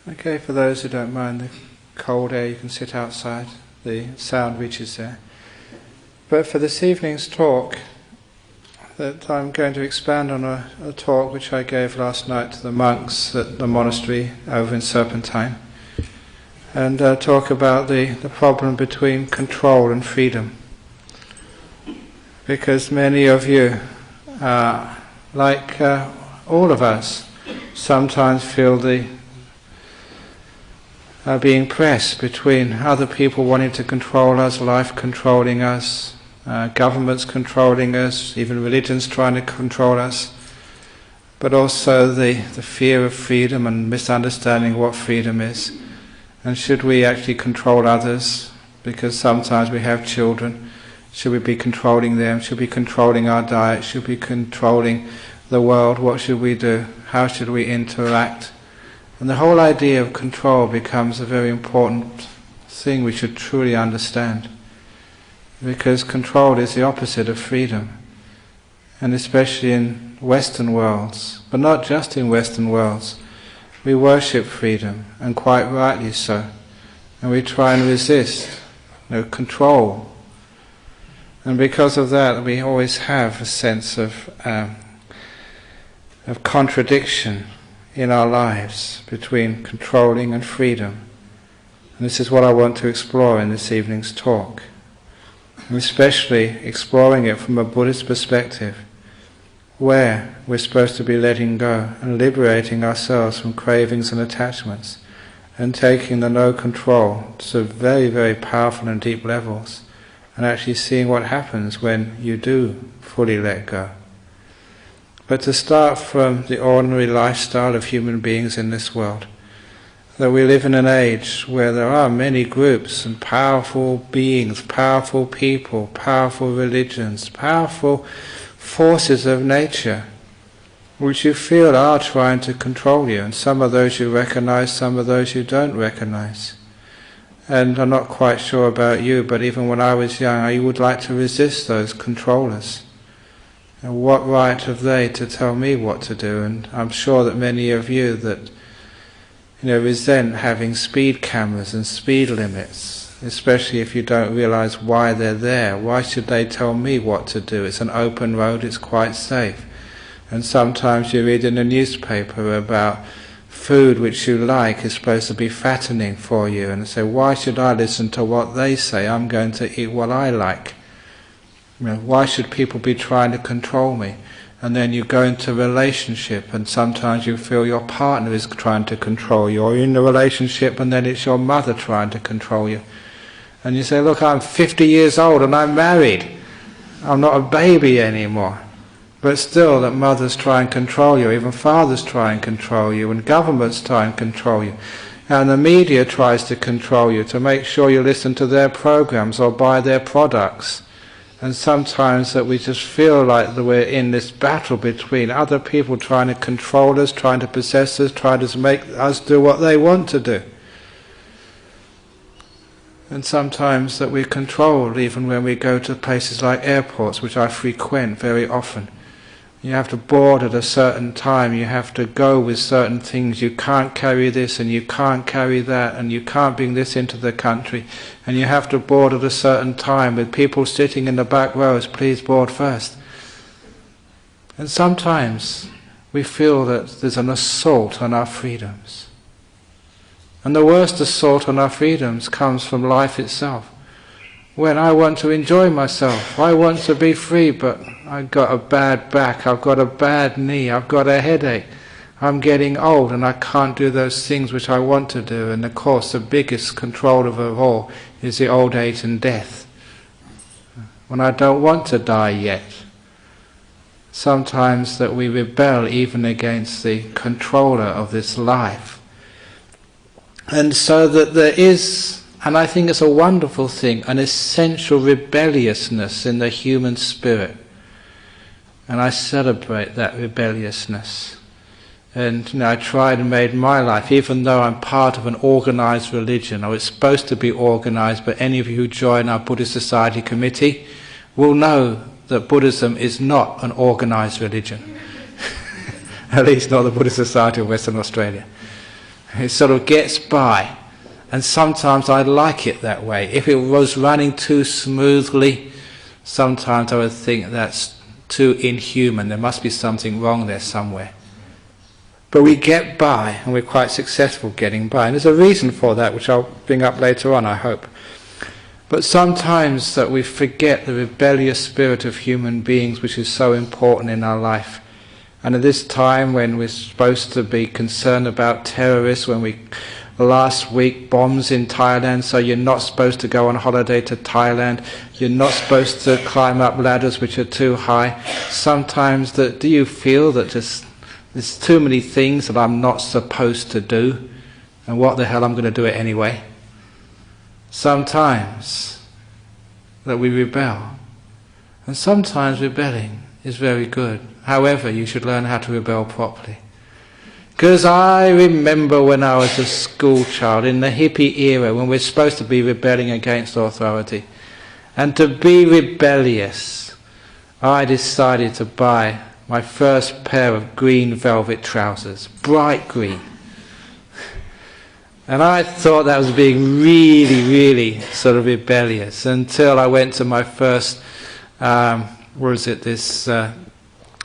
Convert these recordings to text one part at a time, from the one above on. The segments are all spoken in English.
Okay, for those who don't mind the cold air, you can sit outside. The sound reaches there. But for this evening's talk, that I'm going to expand on a talk which I gave last night to the monks at the monastery over in Serpentine, and talk about the problem between control and freedom. Because many of you, like all of us, sometimes feel being pressed between other people wanting to control us, life controlling us, governments controlling us, even religions trying to control us, but also the fear of freedom and misunderstanding what freedom is. And should we actually control others? Because sometimes we have children. Should we be controlling them? Should we be controlling our diet? Should we be controlling the world? What should we do? How should we interact? And the whole idea of control becomes a very important thing we should truly understand. Because control is the opposite of freedom. And especially in Western worlds, but not just in Western worlds, we worship freedom, and quite rightly so. And we try and resist, control. And because of that, we always have a sense of contradiction in our lives between controlling and freedom. And this is what I want to explore in this evening's talk. And especially exploring it from a Buddhist perspective, where we're supposed to be letting go and liberating ourselves from cravings and attachments, and taking the no control to very, very powerful and deep levels, and actually seeing what happens when you do fully let go. But to start from the ordinary lifestyle of human beings in this world, that we live in an age where there are many groups and powerful beings, powerful people, powerful religions, powerful forces of nature, which you feel are trying to control you, and some of those you recognize, some of those you don't recognize. And I'm not quite sure about you, but even when I was young, I would like to resist those controllers. And what right have they to tell me what to do? And I'm sure that many of you that resent having speed cameras and speed limits, especially if you don't realize why they're there. Why should they tell me what to do? It's an open road, it's quite safe. And sometimes you read in a newspaper about food which you like is supposed to be fattening for you, and say, why should I listen to what they say? I'm going to eat what I like. Why should people be trying to control me? And then you go into a relationship, and sometimes you feel your partner is trying to control you, or you're in a relationship and then it's your mother trying to control you. And you say, look, I'm 50 years old and I'm married. I'm not a baby anymore. But still, that mothers try and control you, even fathers try and control you, and governments try and control you. And the media tries to control you to make sure you listen to their programs or buy their products. And sometimes that we just feel like that we're in this battle between other people trying to control us, trying to possess us, trying to make us do what they want to do. And sometimes that we're controlled even when we go to places like airports, which I frequent very often. You have to board at a certain time, you have to go with certain things, you can't carry this and you can't carry that, and you can't bring this into the country, and you have to board at a certain time with people sitting in the back rows, please board first. And sometimes we feel that there's an assault on our freedoms. And the worst assault on our freedoms comes from life itself. When I want to enjoy myself, I want to be free, but I've got a bad back, I've got a bad knee, I've got a headache, I'm getting old and I can't do those things which I want to do. And of course the biggest control of all is the old age and death. When I don't want to die yet. Sometimes that we rebel even against the controller of this life. And so that there is, and I think it's a wonderful thing, an essential rebelliousness in the human spirit. And I celebrate that rebelliousness. And I tried and made my life, even though I'm part of an organized religion, or it's supposed to be organized, but any of you who join our Buddhist Society committee will know that Buddhism is not an organized religion. At least not the Buddhist Society of Western Australia. It sort of gets by. And sometimes I like it that way. If it was running too smoothly, sometimes I would think that's too inhuman. There must be something wrong there somewhere. But we get by, and we're quite successful getting by. And there's a reason for that, which I'll bring up later on, I hope. But sometimes that we forget the rebellious spirit of human beings, which is so important in our life. And at this time when we're supposed to be concerned about terrorists, last week bombs in Thailand, so you're not supposed to go on holiday to Thailand, you're not supposed to climb up ladders which are too high. Sometimes do you feel that there's too many things that I'm not supposed to do, and what the hell, I'm going to do it anyway? Sometimes that we rebel, and sometimes rebelling is very good. However, you should learn how to rebel properly. Because I remember when I was a school child, in the hippie era, when we're supposed to be rebelling against authority. And to be rebellious, I decided to buy my first pair of green velvet trousers, bright green. And I thought that was being really, really sort of rebellious, until I went to my first,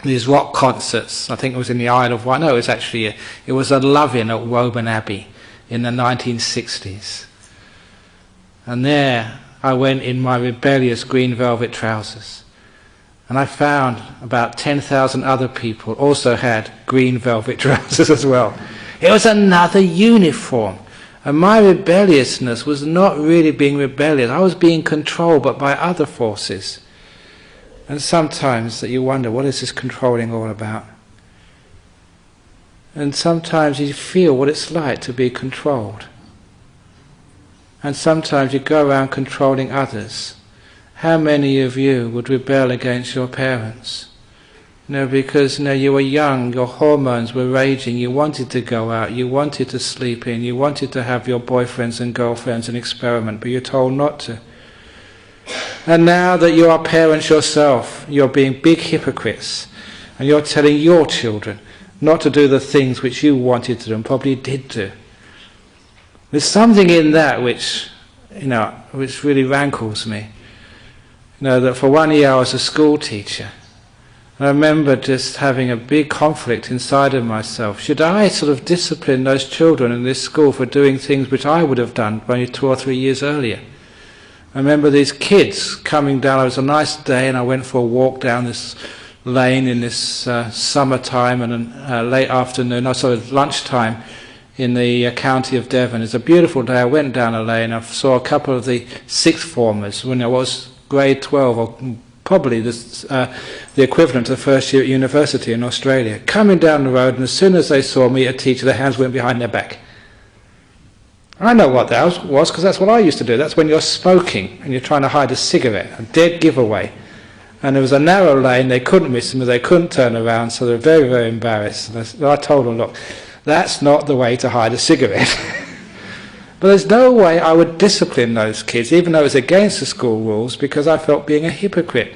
these rock concerts. I think it was in the Isle of Wight. No, it was a Love-In at Woburn Abbey in the 1960s. And there I went in my rebellious green velvet trousers. And I found about 10,000 other people also had green velvet trousers as well. It was another uniform. And my rebelliousness was not really being rebellious. I was being controlled, but by other forces. And sometimes that you wonder, what is this controlling all about? And sometimes you feel what it's like to be controlled. And sometimes you go around controlling others. How many of you would rebel against your parents? Because you were young, your hormones were raging, you wanted to go out, you wanted to sleep in, you wanted to have your boyfriends and girlfriends and experiment, but you're told not to. And now that you are parents yourself, you're being big hypocrites, and you're telling your children not to do the things which you wanted to do and probably did do. There's something in that which really rankles me. That for 1 year I was a school teacher. I remember just having a big conflict inside of myself. Should I sort of discipline those children in this school for doing things which I would have done only 2 or 3 years earlier? I remember these kids coming down. It was a nice day, and I went for a walk down this lane in this summertime and late afternoon, lunchtime in the county of Devon. It's a beautiful day. I went down a lane. I saw a couple of the sixth formers when I was grade 12, or probably the equivalent to the first year at university in Australia, coming down the road, and as soon as they saw me, a teacher, their hands went behind their back. I know what that was, because that's what I used to do. That's when you're smoking and you're trying to hide a cigarette, a dead giveaway. And there was a narrow lane, they couldn't miss me, they couldn't turn around, so they were very, very embarrassed. And I told them, look, that's not the way to hide a cigarette. But there's no way I would discipline those kids, even though it was against the school rules, because I felt being a hypocrite.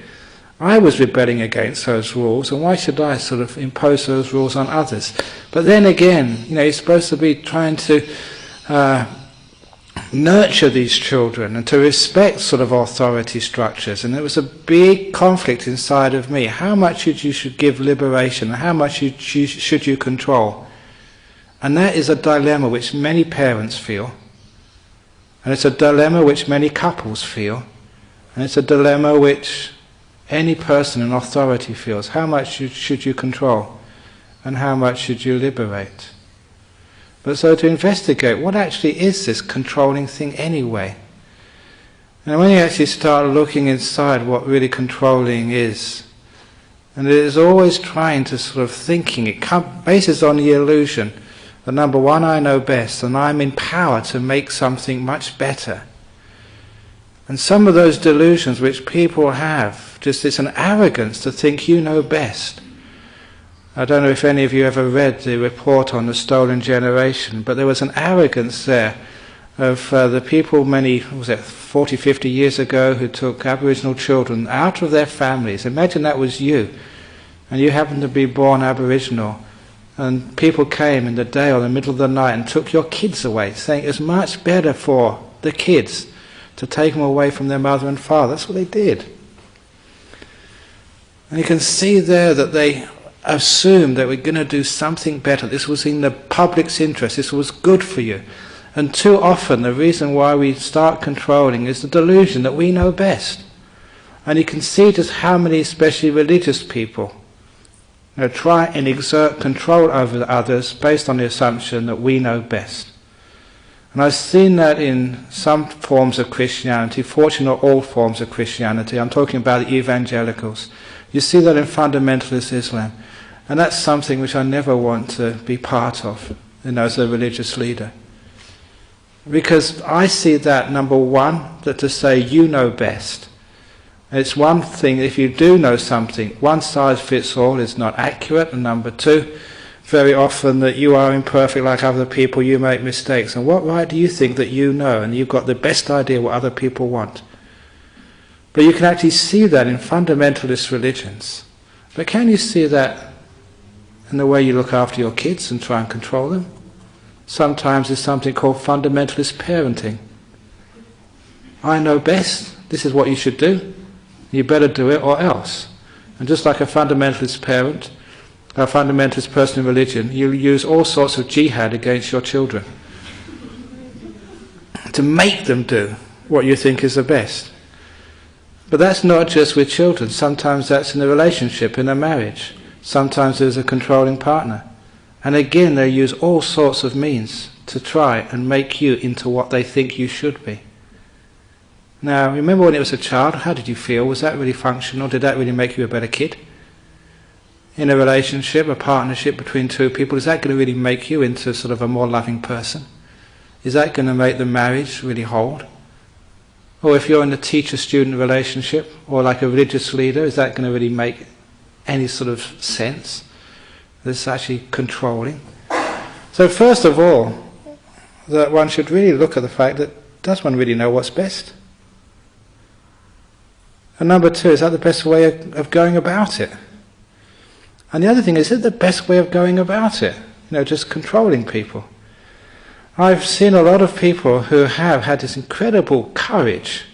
I was rebelling against those rules, and why should I sort of impose those rules on others? But then again, you're supposed to be trying to nurture these children and to respect sort of authority structures, and there was a big conflict inside of me. How much you should give liberation, and how much should you control? And that is a dilemma which many parents feel, and it's a dilemma which many couples feel, and it's a dilemma which any person in authority feels. How much should you control, and how much should you liberate? But so to investigate, what actually is this controlling thing anyway? And when you actually start looking inside what really controlling is, and it is always trying to sort of thinking, it bases on the illusion that number one, I know best, and I'm in power to make something much better. And some of those delusions which people have, just it's an arrogance to think you know best. I don't know if any of you ever read the report on the stolen generation, but there was an arrogance there of the people 40, 50 years ago who took Aboriginal children out of their families. Imagine that was you, and you happened to be born Aboriginal, and people came in the day or in the middle of the night and took your kids away, saying it's much better for the kids to take them away from their mother and father. That's what they did. And you can see there that they assumed that we're going to do something better. This was in the public's interest. This was good for you. And too often the reason why we start controlling is the delusion that we know best. And you can see just how many, especially religious people, try and exert control over others based on the assumption that we know best. And I've seen that in some forms of Christianity, fortunately not all forms of Christianity. I'm talking about the evangelicals. You see that in fundamentalist Islam. And that's something which I never want to be part of, as a religious leader. Because I see that, number one, that to say you know best. It's one thing, if you do know something, one size fits all is not accurate. And number two, very often that you are imperfect like other people, you make mistakes. And what right do you think that you know and you've got the best idea what other people want? But you can actually see that in fundamentalist religions. But can you see that in the way you look after your kids and try and control them? Sometimes there's something called fundamentalist parenting. I know best, this is what you should do. You better do it or else. And just like a fundamentalist parent, a fundamentalist person in religion, you use all sorts of jihad against your children to make them do what you think is the best. But that's not just with children. Sometimes that's in a relationship, in a marriage. Sometimes there's a controlling partner. And again, they use all sorts of means to try and make you into what they think you should be. Now, remember when it was a child, how did you feel? Was that really functional? Did that really make you a better kid? In a relationship, a partnership between two people, is that going to really make you into sort of a more loving person? Is that going to make the marriage really hold? Or if you're in a teacher-student relationship, or like a religious leader, is that going to really make any sort of sense? This is actually controlling. So first of all, that one should really look at the fact that, does one really know what's best? And number two, is that the best way of going about it? And the other thing, is it the best way of going about it? Just controlling people. I've seen a lot of people who have had this incredible courage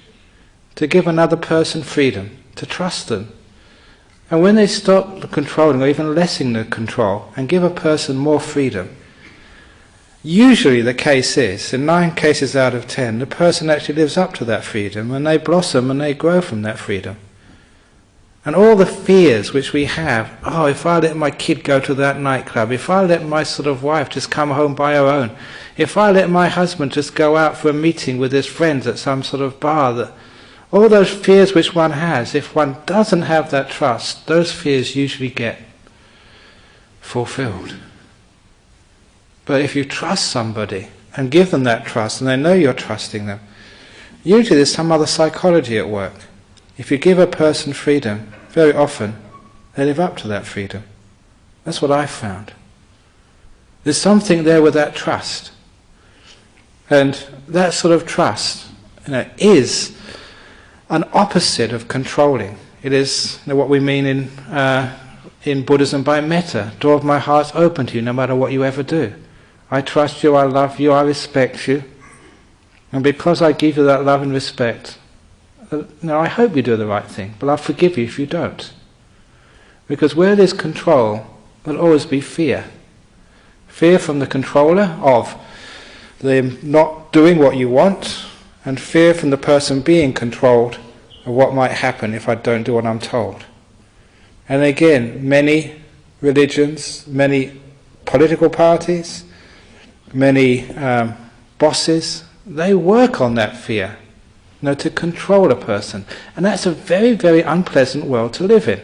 to give another person freedom, to trust them. And when they stop controlling, or even lessening the control, and give a person more freedom, usually the case is, in 9 cases out of 10, the person actually lives up to that freedom, and they blossom and they grow from that freedom. And all the fears which we have, if I let my kid go to that nightclub, if I let my sort of wife just come home by her own, if I let my husband just go out for a meeting with his friends at some sort of bar, all those fears which one has, if one doesn't have that trust, those fears usually get fulfilled. But if you trust somebody and give them that trust, and they know you're trusting them, usually there's some other psychology at work. If you give a person freedom, very often they live up to that freedom. That's what I've found. There's something there with that trust. And that sort of trust is an opposite of controlling. It is what we mean in Buddhism by metta. Door of my heart's open to you no matter what you ever do. I trust you, I love you, I respect you. And because I give you that love and respect, I hope you do the right thing, but I'll forgive you if you don't. Because where there's control, there'll always be fear. Fear from the controller of them not doing what you want, and fear from the person being controlled of what might happen if I don't do what I'm told. And again, many religions, many political parties, many bosses, they work on that fear, to control a person. And that's a very, very unpleasant world to live in.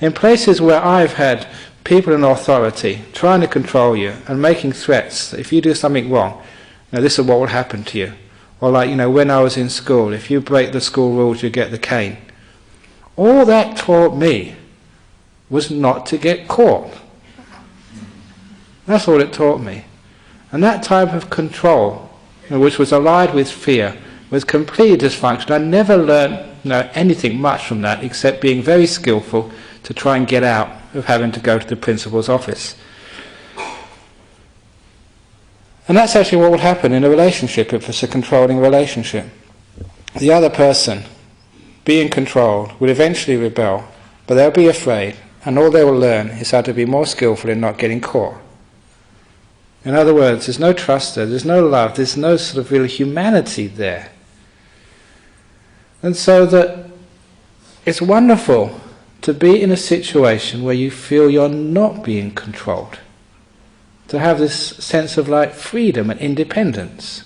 In places where I've had people in authority trying to control you and making threats that if you do something wrong, this is what will happen to you. Or like, when I was in school, if you break the school rules, you get the cane. All that taught me was not to get caught. That's all it taught me. And that type of control, which was allied with fear, was completely dysfunctional. I never learned anything much from that except being very skillful to try and get out of having to go to the principal's office. And that's actually what will happen in a relationship if it's a controlling relationship. The other person, being controlled, will eventually rebel, but they'll be afraid, and all they will learn is how to be more skillful in not getting caught. In other words, there's no trust there, there's no love, there's no sort of real humanity there. And so that it's wonderful to be in a situation where you feel you're not being controlled. To have this sense of like freedom and independence.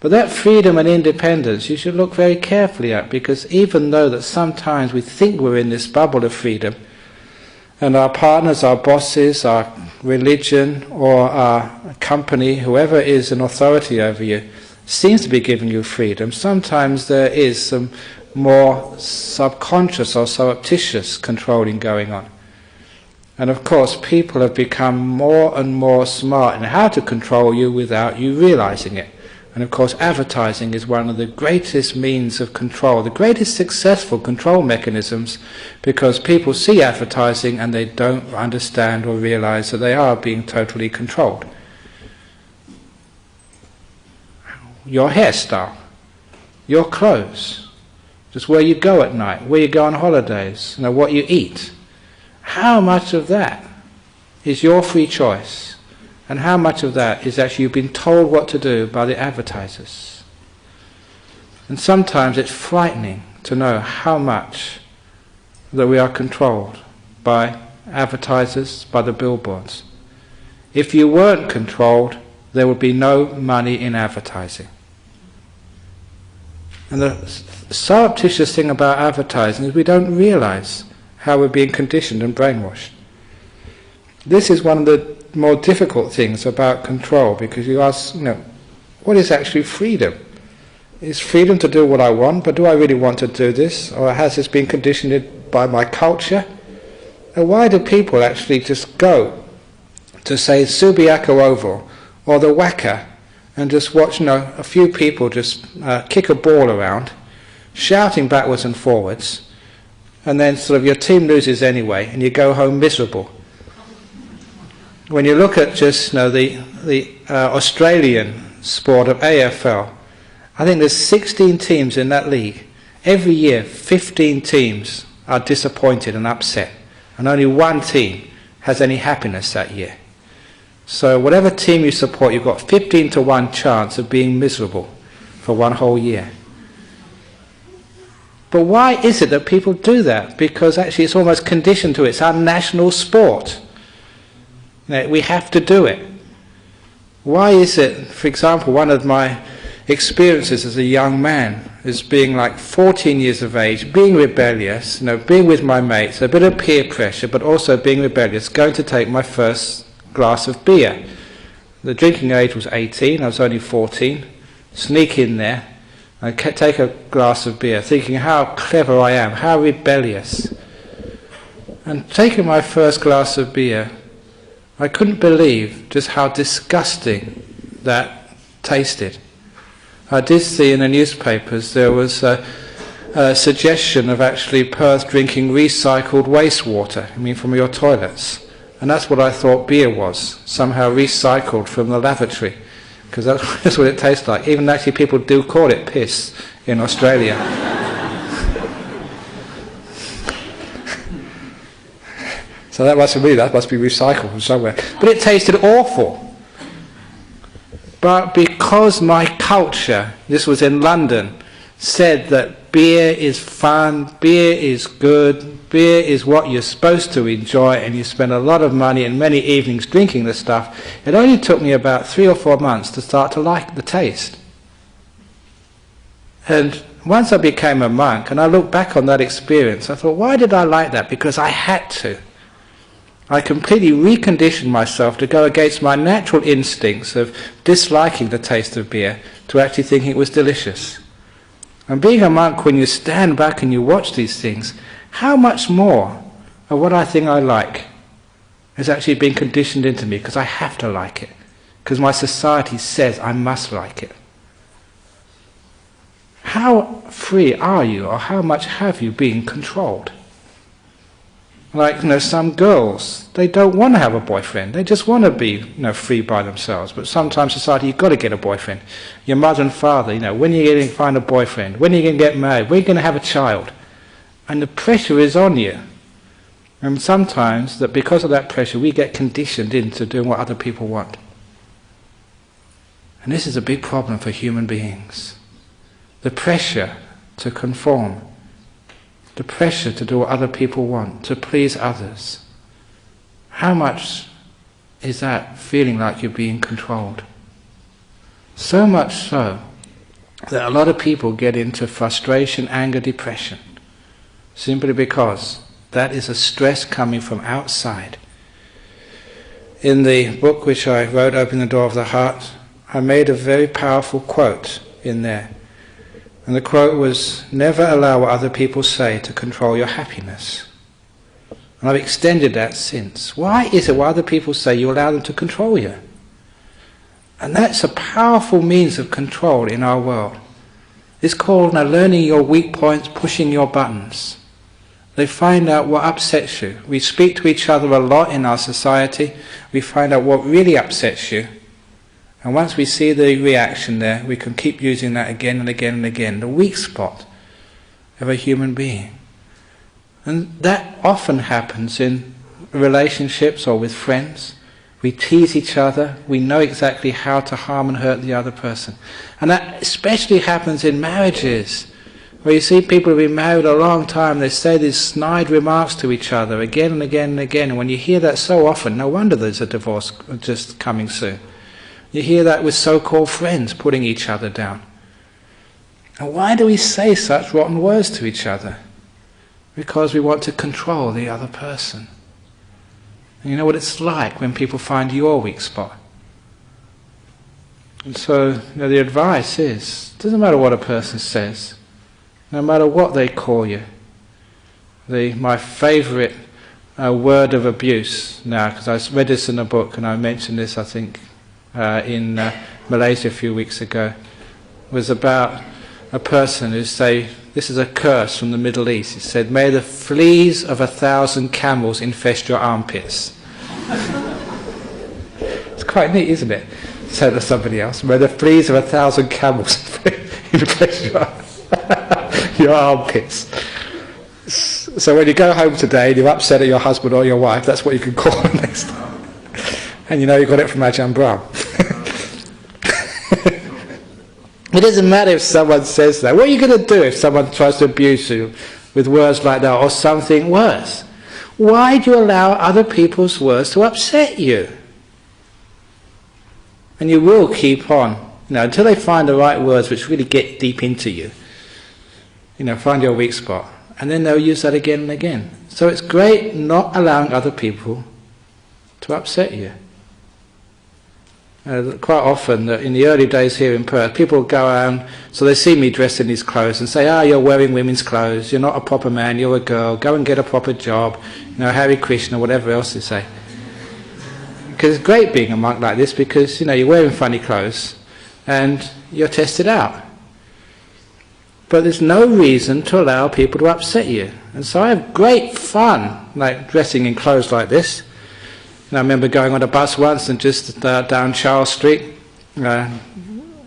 But that freedom and independence you should look very carefully at, because even though that sometimes we think we're in this bubble of freedom, and our partners, our bosses, our religion or our company, whoever is an authority over you, seems to be giving you freedom, sometimes there is some more subconscious or surreptitious controlling going on. And of course, people have become more and more smart in how to control you without you realizing it. And of course, advertising is one of the greatest means of control, the greatest successful control mechanisms, because people see advertising and they don't understand or realize that they are being totally controlled. Your hairstyle, your clothes, just where you go at night, where you go on holidays, what you eat. How much of that is your free choice, and how much of that is actually you've been told what to do by the advertisers? And sometimes it's frightening to know how much that we are controlled by advertisers, by the billboards. If you weren't controlled, there would be no money in advertising. And the surreptitious thing about advertising is we don't realize how we're being conditioned and brainwashed. This is one of the more difficult things about control, because you ask, what is actually freedom? Is freedom to do what I want, but do I really want to do this? Or has this been conditioned by my culture? And why do people actually just go to, say, Subiaco Oval or the Wacker and just watch, a few people just kick a ball around, shouting backwards and forwards, and then sort of your team loses anyway, and you go home miserable? When you look at just the Australian sport of AFL, I think there's 16 teams in that league. Every year, 15 teams are disappointed and upset, and only one team has any happiness that year. So whatever team you support, you've got 15 to 1 chance of being miserable for one whole year. But why is it that people do that? Because actually it's almost conditioned to it. It's our national sport. We have to do it. Why is it, for example, one of my experiences as a young man is being like 14 years of age, being rebellious, being with my mates, a bit of peer pressure, but also being rebellious, going to take my first glass of beer. The drinking age was 18, I was only 14. Sneak in there, I take a glass of beer, thinking how clever I am, how rebellious. And taking my first glass of beer, I couldn't believe just how disgusting that tasted. I did see in the newspapers there was a suggestion of actually Perth drinking recycled wastewater, from your toilets. And that's what I thought beer was, somehow recycled from the lavatory, because that's what it tastes like. Even actually people do call it piss in Australia. So that must be recycled from somewhere. But it tasted awful. But because my culture, this was in London, said that beer is fun, beer is good, beer is what you're supposed to enjoy, and you spend a lot of money and many evenings drinking this stuff, it only took me about 3 or 4 months to start to like the taste. And once I became a monk and I look back on that experience, I thought, why did I like that? Because I had to. I completely reconditioned myself to go against my natural instincts of disliking the taste of beer to actually thinking it was delicious. And being a monk, when you stand back and you watch these things, how much more of what I think I like has actually been conditioned into me because I have to like it, because my society says I must like it. How free are you, or how much have you been controlled? Like, some girls, they don't want to have a boyfriend. They just want to be, free by themselves. But sometimes society, you've got to get a boyfriend. Your mother and father, when are you going to find a boyfriend? When are you going to get married? When are you going to have a child? And the pressure is on you. And sometimes, that because of that pressure, we get conditioned into doing what other people want. And this is a big problem for human beings. The pressure to conform. The pressure to do what other people want, to please others. How much is that feeling like you're being controlled? So much so that a lot of people get into frustration, anger, depression, simply because that is a stress coming from outside. In the book which I wrote, Open the Door of the Heart, I made a very powerful quote in there. And the quote was, never allow what other people say to control your happiness. And I've extended that since. Why is it what other people say you allow them to control you? And that's a powerful means of control in our world. It's called learning your weak points, pushing your buttons. They find out what upsets you. We speak to each other a lot in our society. We find out what really upsets you. And once we see the reaction there, we can keep using that again and again and again, the weak spot of a human being. And that often happens in relationships or with friends. We tease each other, we know exactly how to harm and hurt the other person. And that especially happens in marriages, where you see people who've been married a long time, they say these snide remarks to each other again and again and again. And when you hear that so often, no wonder there's a divorce just coming soon. You hear that with so-called friends putting each other down. And why do we say such rotten words to each other? Because we want to control the other person. And you know what it's like when people find your weak spot. And so the advice is, it doesn't matter what a person says, no matter what they call you. My favourite word of abuse now, because I read this in a book and I mentioned this I think in Malaysia a few weeks ago, was about a person who say, this is a curse from the Middle East. It said, may the fleas of 1,000 camels infest your armpits. It's quite neat, isn't it? Say to somebody else, may the fleas of 1,000 camels infest your armpits. So when you go home today and you're upset at your husband or your wife, that's what you can call them next time. And you know you got it from Ajahn Brahm. It doesn't matter if someone says that. What are you going to do if someone tries to abuse you with words like that or something worse? Why do you allow other people's words to upset you? And you will keep on, until they find the right words which really get deep into you. Find your weak spot. And then they'll use that again and again. So it's great not allowing other people to upset you. Quite often, in the early days here in Perth, people go around, so they see me dressed in these clothes and say, you're wearing women's clothes, you're not a proper man, you're a girl, go and get a proper job, Hare Krishna, whatever else they say. Because it's great being a monk like this because, you're wearing funny clothes and you're tested out. But there's no reason to allow people to upset you. And so I have great fun, dressing in clothes like this. And I remember going on a bus once and just down Charles Street, and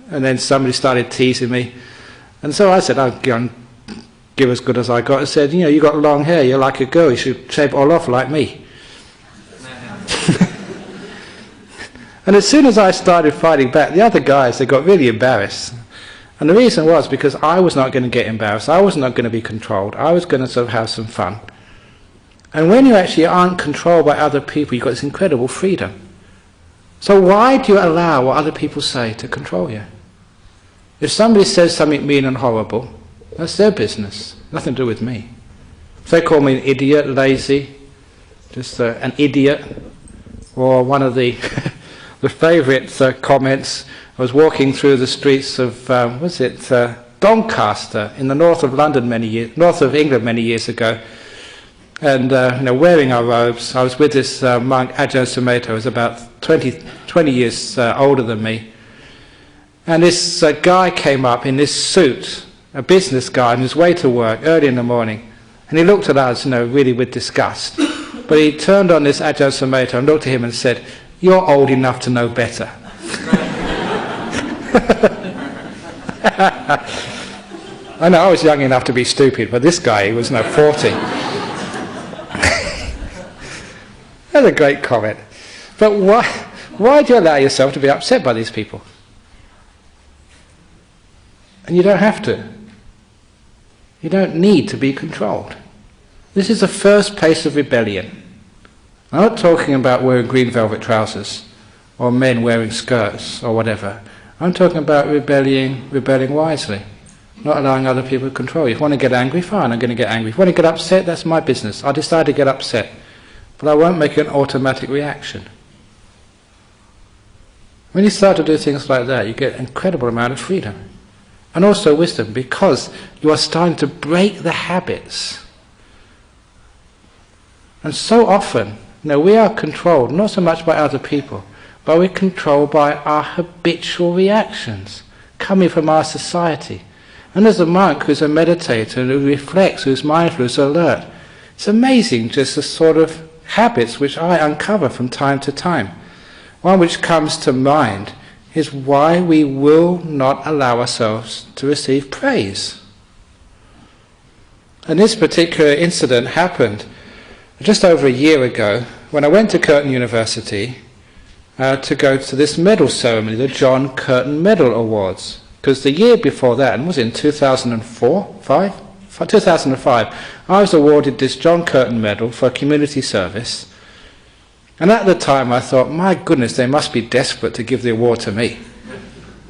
then somebody started teasing me. And so I said, I'll give as good as I got. I said, you got long hair, you're like a girl, you should shave it all off like me. And as soon as I started fighting back, the other guys, they got really embarrassed. And the reason was because I was not going to get embarrassed, I was not going to be controlled, I was going to sort of have some fun. And when you actually aren't controlled by other people, you've got this incredible freedom. So why do you allow what other people say to control you? If somebody says something mean and horrible, that's their business, nothing to do with me. If they call me an idiot, lazy, just an idiot, or one of the the favourite comments, I was walking through the streets of, Doncaster, in the north of England many years ago, and wearing our robes. I was with this monk, Ajahn, who was about 20 years older than me. And this guy came up in this suit, a business guy, on his way to work early in the morning. And he looked at us, really with disgust. But he turned on this Ajahn Sumedho and looked at him and said, "You're old enough to know better." I know I was young enough to be stupid, but this guy, he was 40. That's a great comment. But why do you allow yourself to be upset by these people? And you don't have to. You don't need to be controlled. This is the first place of rebellion. I'm not talking about wearing green velvet trousers or men wearing skirts or whatever. I'm talking about rebelling wisely, not allowing other people to control you. If you want to get angry, fine, I'm going to get angry. If you want to get upset, that's my business. I decide to get upset, but I won't make an automatic reaction. When you start to do things like that, you get an incredible amount of freedom. And also wisdom, because you are starting to break the habits. And so often, we are controlled, not so much by other people, but we're controlled by our habitual reactions, coming from our society. And as a monk who's a meditator, who reflects, who's mindful, who's alert, it's amazing just the sort of habits which I uncover from time to time. One which comes to mind is why we will not allow ourselves to receive praise. And this particular incident happened just over a year ago when I went to Curtin University to go to this medal ceremony, the John Curtin Medal Awards. Because the year before that, and it was in 2005, I was awarded this John Curtin Medal for community service. And at the time I thought, my goodness, they must be desperate to give the award to me.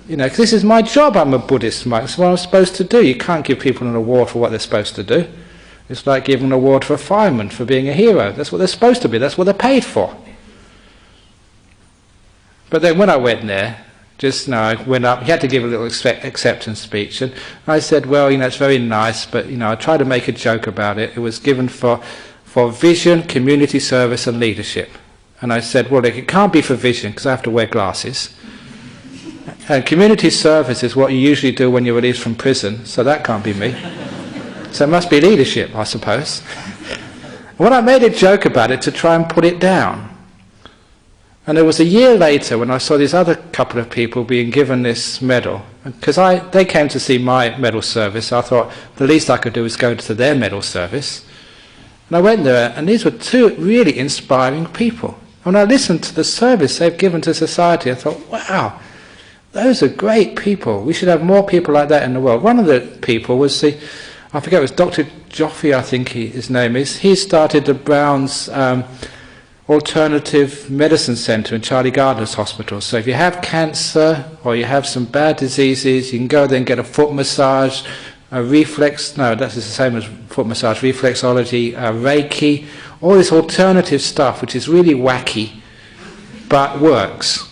Because this is my job, I'm a Buddhist monk, it's what I'm supposed to do. You can't give people an award for what they're supposed to do. It's like giving an award for a fireman for being a hero. That's what they're supposed to be, that's what they're paid for. But then when I went there, I went up, he had to give a little acceptance speech, and I said, well, it's very nice, but I tried to make a joke about it. It was given for vision, community service and leadership. And I said, well, it can't be for vision because I have to wear glasses. And community service is what you usually do when you're released from prison, so that can't be me. So it must be leadership, I suppose. When I made a joke about it to try and put it down, and it was a year later when I saw this other couple of people being given this medal, because they came to see my medal service. I thought the least I could do was go to their medal service. And I went there, and these were two really inspiring people. When I listened to the service they've given to society, I thought, wow, those are great people. We should have more people like that in the world. One of the people was I forget, it was Dr. Joffe, I think his name is. He started the Brown's Alternative Medicine Centre in Charlie Gardner's hospital. So if you have cancer or you have some bad diseases, you can go there and get a foot massage, that's the same as foot massage, reflexology, Reiki, all this alternative stuff which is really wacky but works.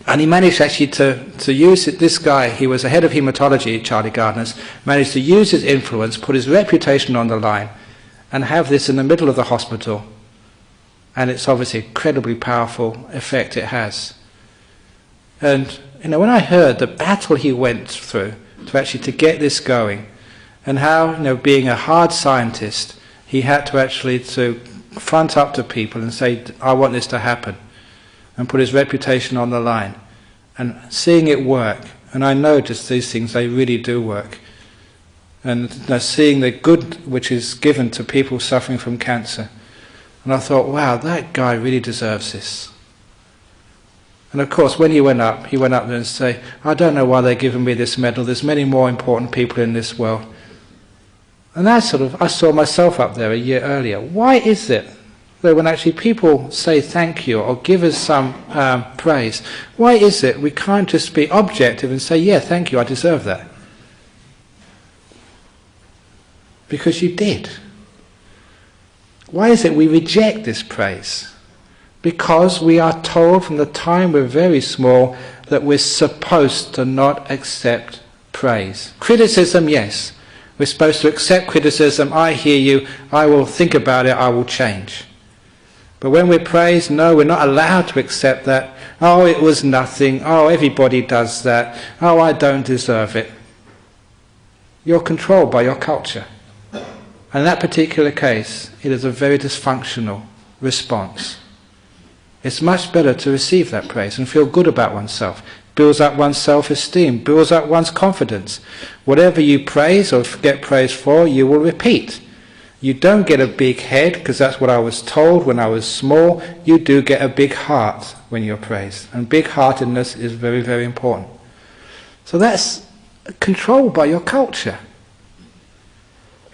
And he managed actually to use it. This guy, he was the head of haematology at Charlie Gardner's, managed to use his influence, put his reputation on the line, and have this in the middle of the hospital. And it's obviously an incredibly powerful effect it has. And when I heard the battle he went through to get this going, and how being a hard scientist, he had to actually to front up to people and say, I want this to happen, and put his reputation on the line, and seeing it work. And I noticed these things, they really do work. And seeing the good which is given to people suffering from cancer. And I thought, wow, that guy really deserves this. And of course, when he went up there and said, I don't know why they're giving me this medal, there's many more important people in this world. And I saw myself up there a year earlier. Why is it that when actually people say thank you or give us some praise, why is it we can't just be objective and say, yeah, thank you, I deserve that? Because you did. Why is it we reject this praise? Because we are told from the time we're very small that we're supposed to not accept praise. Criticism, yes. We're supposed to accept criticism. I hear you, I will think about it, I will change. But when we're praised, no, we're not allowed to accept that. Oh, it was nothing. Oh, everybody does that. Oh, I don't deserve it. You're controlled by your culture. And in that particular case, it is a very dysfunctional response. It's much better to receive that praise and feel good about oneself. Builds up one's self-esteem, builds up one's confidence. Whatever you praise or get praise for, you will repeat. You don't get a big head, because that's what I was told when I was small. You do get a big heart when you're praised. And big-heartedness is very, very important. So that's controlled by your culture.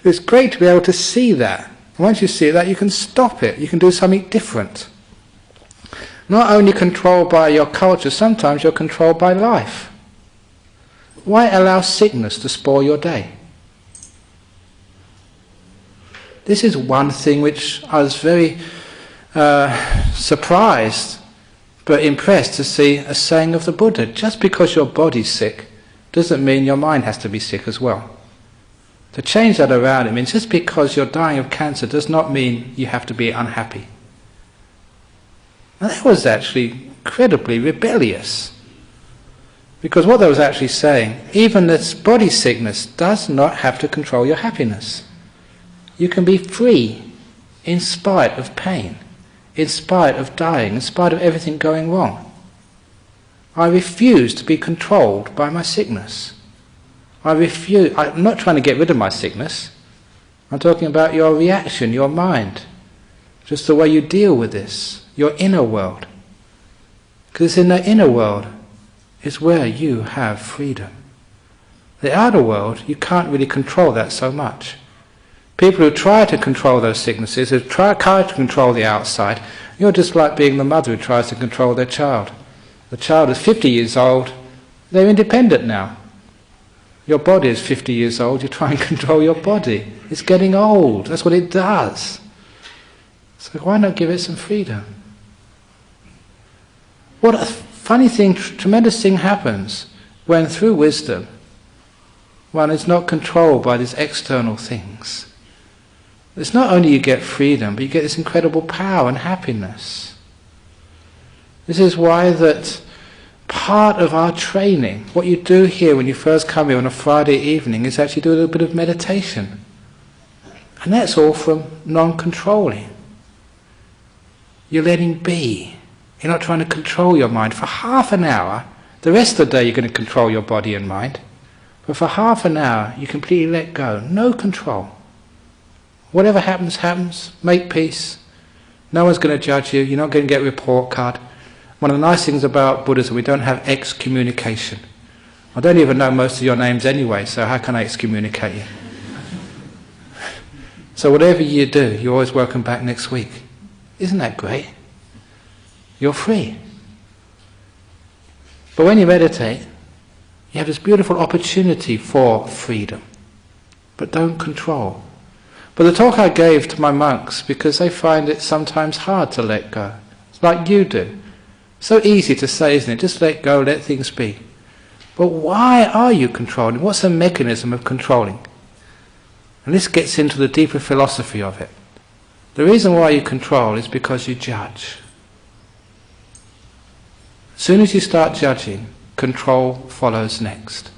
It's great to be able to see that. Once you see that, you can stop it. You can do something different. Not only controlled by your culture, sometimes you're controlled by life. Why allow sickness to spoil your day? This is one thing which I was very surprised but impressed to see a saying of the Buddha. Just because your body's sick doesn't mean your mind has to be sick as well. To change that around, it means just because you're dying of cancer does not mean you have to be unhappy. And that was actually incredibly rebellious. Because what they was actually saying, even this body sickness does not have to control your happiness. You can be free in spite of pain, in spite of dying, in spite of everything going wrong. I refuse to be controlled by my sickness. I'm not trying to get rid of my sickness. I'm talking about your reaction, your mind. Just the way you deal with this, your inner world. Because in the inner world is where you have freedom. The outer world, you can't really control that so much. People who try to control those sicknesses, who try to control the outside, you're just like being the mother who tries to control their child. The child is 50 years old, they're independent now. Your body is 50 years old, you try and control your body. It's getting old, that's what it does. So why not give it some freedom? What a funny thing, tremendous thing happens when through wisdom one is not controlled by these external things. It's not only you get freedom, but you get this incredible power and happiness. This is why that part of our training, what you do here when you first come here on a Friday evening, is actually do a little bit of meditation. And that's all from non-controlling. You're letting be. You're not trying to control your mind. For half an hour, the rest of the day you're going to control your body and mind. But for half an hour, you completely let go. No control. Whatever happens, happens. Make peace. No one's going to judge you. You're not going to get a report card. One of the nice things about Buddhism, we don't have excommunication. I don't even know most of your names anyway, so how can I excommunicate you? So whatever you do, you're always welcome back next week. Isn't that great? You're free. But when you meditate, you have this beautiful opportunity for freedom. But don't control. But the talk I gave to my monks, because they find it sometimes hard to let go. It's like you do. So easy to say, isn't it? Just let go, let things be. But why are you controlling? What's the mechanism of controlling? And this gets into the deeper philosophy of it. The reason why you control is because you judge. As soon as you start judging, control follows next.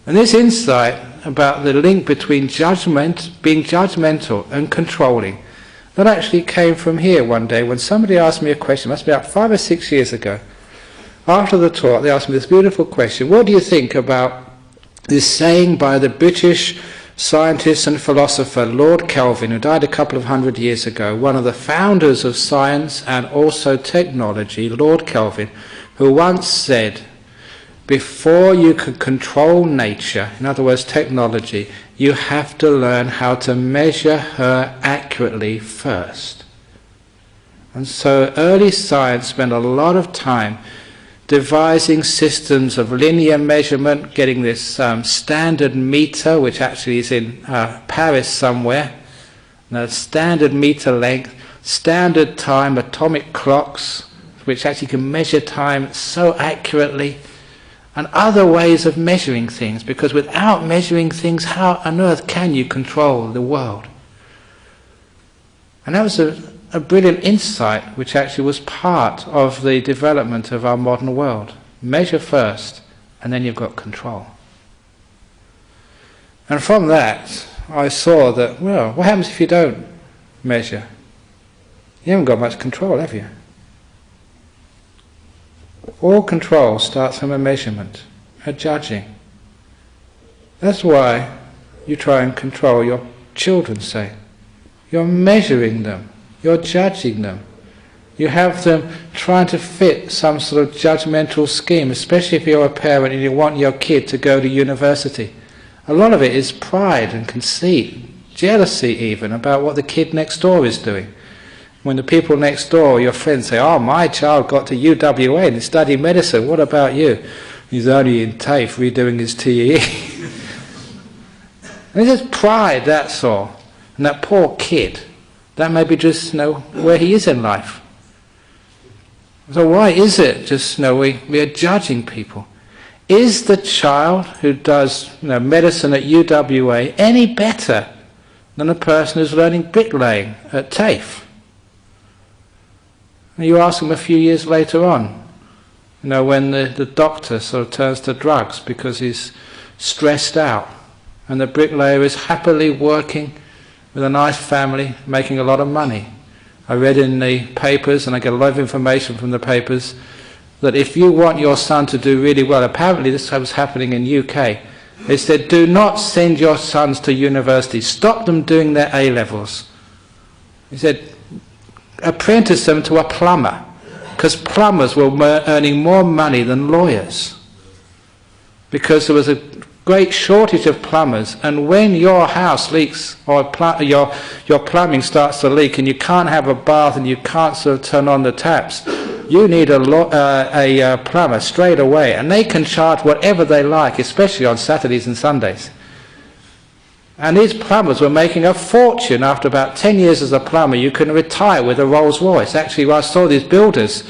And this insight about the link between judgment, being judgmental and controlling, that actually came from here one day when somebody asked me a question, it must be about 5 or 6 years ago. After the talk, they asked me this beautiful question: what do you think about this saying by the British scientist and philosopher Lord Kelvin, who died a couple of 100 years ago, one of the founders of science and also technology, Lord Kelvin, who once said, before you can control nature, in other words technology, you have to learn how to measure her accurately first. And so early science spent a lot of time devising systems of linear measurement, getting this standard meter, which actually is in Paris somewhere, standard meter length, standard time, atomic clocks, which actually can measure time so accurately, and other ways of measuring things, because without measuring things, how on earth can you control the world? And that was a brilliant insight which actually was part of the development of our modern world. Measure first, and then you've got control. And from that, I saw that, well, what happens if you don't measure? You haven't got much control, have you? All control starts from a measurement, a judging. That's why you try and control your children, say. You're measuring them, you're judging them. You have them trying to fit some sort of judgmental scheme, especially if you're a parent and you want your kid to go to university. A lot of it is pride and conceit, jealousy even, about what the kid next door is doing. When the people next door, your friends say, oh, my child got to UWA and studied medicine, what about you? He's only in TAFE redoing his TEE. And it's just pride, that's all. And that poor kid, that may be just where he is in life. So why is it just we are judging people? Is the child who does medicine at UWA any better than a person who's learning bricklaying at TAFE? And you ask them a few years later on, when the doctor sort of turns to drugs because he's stressed out, and the bricklayer is happily working with a nice family, making a lot of money. I read in the papers, and I get a lot of information from the papers, that if you want your son to do really well, apparently this was happening in UK, they said, do not send your sons to university, stop them doing their A-levels. He said, apprentice them to a plumber, because plumbers were earning more money than lawyers. Because there was a great shortage of plumbers, and when your house leaks or your plumbing starts to leak and you can't have a bath and you can't sort of turn on the taps, you need a plumber straight away, and they can charge whatever they like, especially on Saturdays and Sundays. And these plumbers were making a fortune. After about 10 years as a plumber, you can retire with a Rolls Royce. Actually, I saw these builders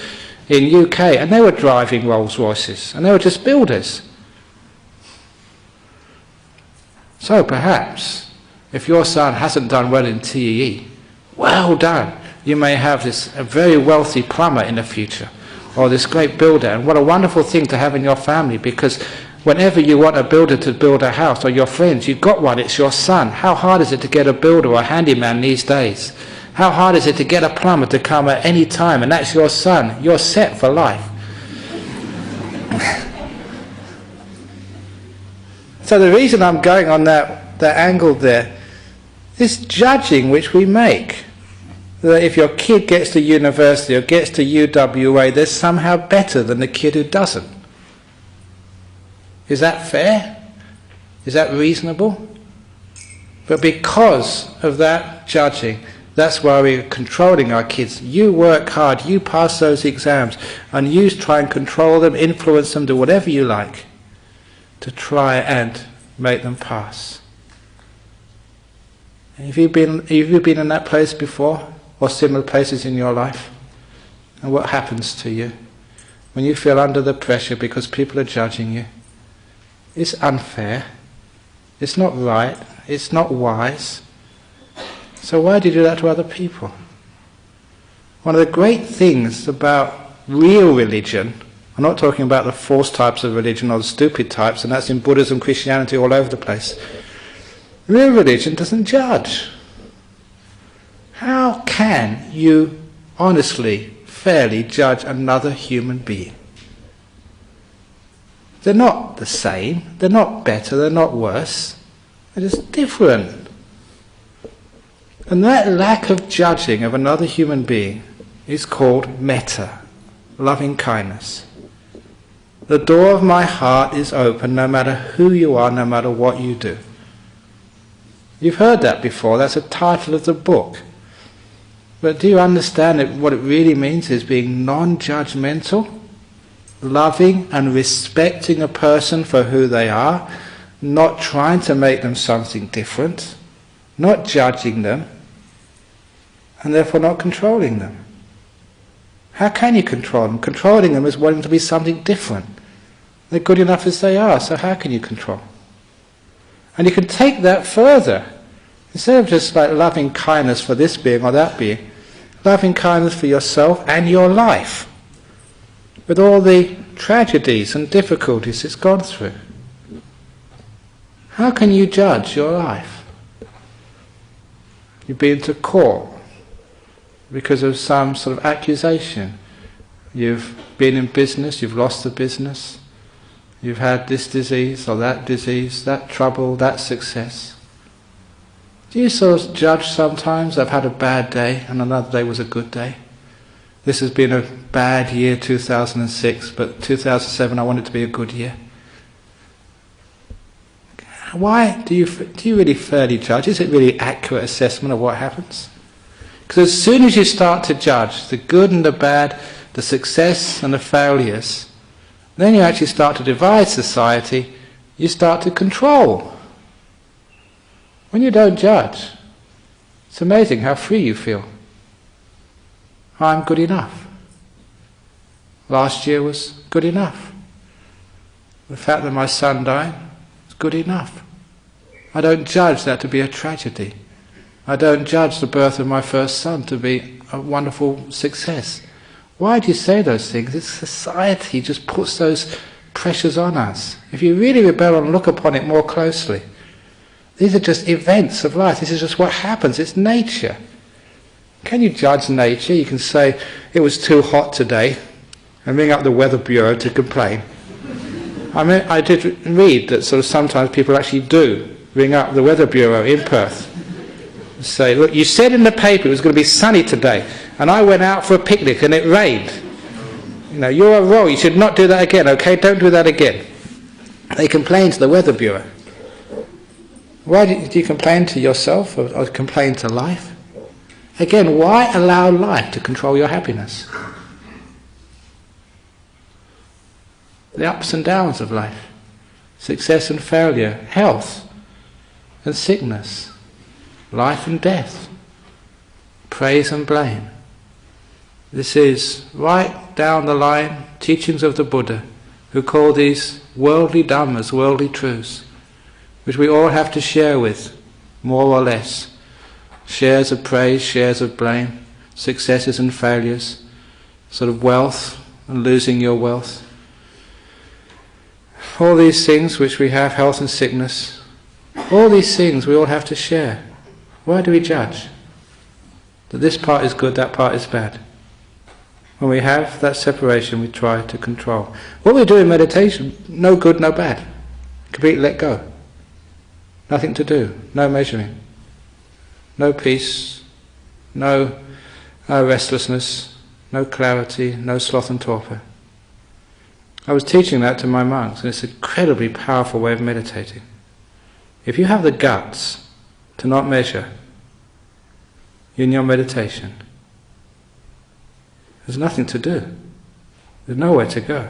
in UK, and they were driving Rolls Royces, and they were just builders. So perhaps, if your son hasn't done well in TEE, well done. You may have a very wealthy plumber in the future, or this great builder. And what a wonderful thing to have in your family, because whenever you want a builder to build a house, or your friends, you've got one, it's your son. How hard is it to get a builder or a handyman these days? How hard is it to get a plumber to come at any time, and that's your son? You're set for life. So the reason I'm going on that angle there, this judging which we make, that if your kid gets to university or gets to UWA, they're somehow better than the kid who doesn't. Is that fair? Is that reasonable? But because of that judging, that's why we're controlling our kids. You work hard, you pass those exams, and you try and control them, influence them, do whatever you like to try and make them pass. Have you been in that place before, or similar places in your life? And what happens to you when you feel under the pressure because people are judging you? It's unfair, it's not right, it's not wise. So why do you do that to other people? One of the great things about real religion, I'm not talking about the false types of religion or the stupid types, and that's in Buddhism, Christianity, all over the place. Real religion doesn't judge. How can you honestly, fairly judge another human being? They're not the same, they're not better, they're not worse, they're just different. And that lack of judging of another human being is called metta, loving kindness. The door of my heart is open no matter who you are, no matter what you do. You've heard that before, that's the title of the book. But do you understand that what it really means is being non-judgmental, loving and respecting a person for who they are, not trying to make them something different, not judging them, and therefore not controlling them. How can you control them? Controlling them is wanting to be something different. They're good enough as they are, so how can you control? And you can take that further. Instead of just like loving kindness for this being or that being, loving kindness for yourself and your life, with all the tragedies and difficulties it's gone through. How can you judge your life? You've been to court because of some sort of accusation. You've been in business, you've lost the business. You've had this disease or that disease, that trouble, that success. Do you sort of judge sometimes? I've had a bad day and another day was a good day. This has been a bad year, 2006, but 2007 I want it to be a good year. Why do you really fairly judge? Is it really accurate assessment of what happens? Because as soon as you start to judge the good and the bad, the success and the failures, then you actually start to divide society, you start to control. When you don't judge, it's amazing how free you feel. I'm good enough. Last year was good enough. The fact that my son died was good enough. I don't judge that to be a tragedy. I don't judge the birth of my first son to be a wonderful success. Why do you say those things? It's society just puts those pressures on us. If you really rebel and look upon it more closely, these are just events of life. This is just what happens. It's nature. Can you judge nature? You can say, it was too hot today, and ring up the weather bureau to complain. I mean, I did read that sort of sometimes people actually do ring up the weather bureau in Perth and say, look, you said in the paper it was going to be sunny today, and I went out for a picnic and it rained. You know, you're wrong, you should not do that again, okay? Don't do that again. They complain to the weather bureau. Why do you complain to yourself or complain to life? Again, why allow life to control your happiness? The ups and downs of life, success and failure, health and sickness, life and death, praise and blame. This is right down the line teachings of the Buddha, who call these worldly dhammas, worldly truths, which we all have to share with, more or less. Shares of praise, shares of blame, successes and failures, sort of wealth and losing your wealth. All these things which we have, health and sickness, all these things we all have to share. Why do we judge? That this part is good, that part is bad. When we have that separation, we try to control. What we do in meditation, no good, no bad. Completely let go. Nothing to do, no measuring. No peace, no restlessness, no clarity, no sloth and torpor. I was teaching that to my monks, and it's an incredibly powerful way of meditating. If you have the guts to not measure in your meditation, there's nothing to do. There's nowhere to go.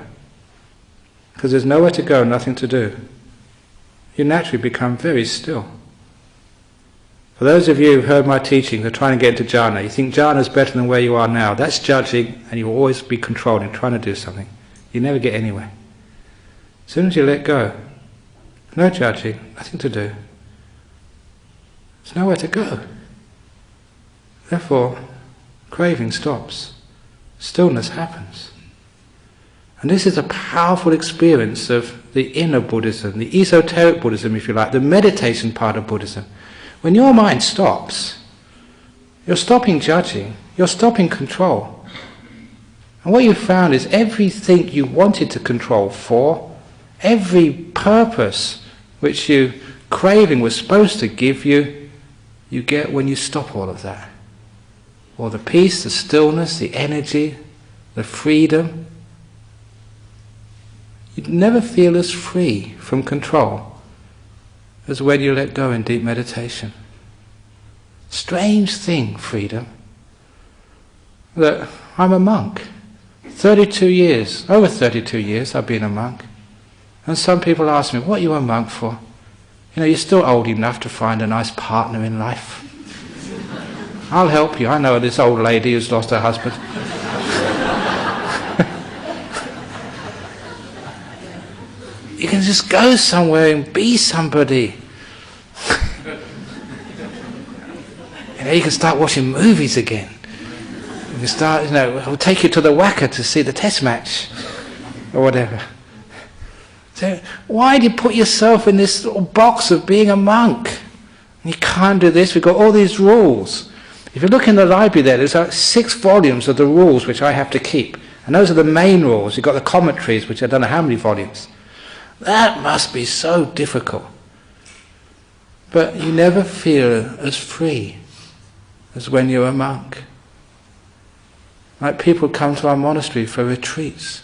Because there's nowhere to go, nothing to do, you naturally become very still. For those of you who've heard my teaching, who are trying to get into jhana, you think jhana is better than where you are now. That's judging, and you will always be controlling, trying to do something. You never get anywhere. As soon as you let go, no judging, nothing to do, there's nowhere to go. Therefore, craving stops. Stillness happens. And this is a powerful experience of the inner Buddhism, the esoteric Buddhism, if you like, the meditation part of Buddhism. When your mind stops, you're stopping judging, you're stopping control. And what you found is everything you wanted to control for, every purpose which craving was supposed to give you, you get when you stop all of that. Or the peace, the stillness, the energy, the freedom. You'd never feel as free from control as when you let go in deep meditation. Strange thing, freedom. That I'm a monk. 32 years, over 32 years I've been a monk. And some people ask me, what are you a monk for? You know, you're still old enough to find a nice partner in life. I'll help you. I know this old lady who's lost her husband. You can just go somewhere and be somebody. You can start watching movies again. You can start, we'll take you to the Waka to see the test match, or whatever. So why do you put yourself in this little box of being a monk? You can't do this, we've got all these rules. If you look in the library there's like 6 volumes of the rules which I have to keep. And those are the main rules. You've got the commentaries, which I don't know how many volumes. That must be so difficult. But you never feel as free as when you're a monk. Like people come to our monastery for retreats.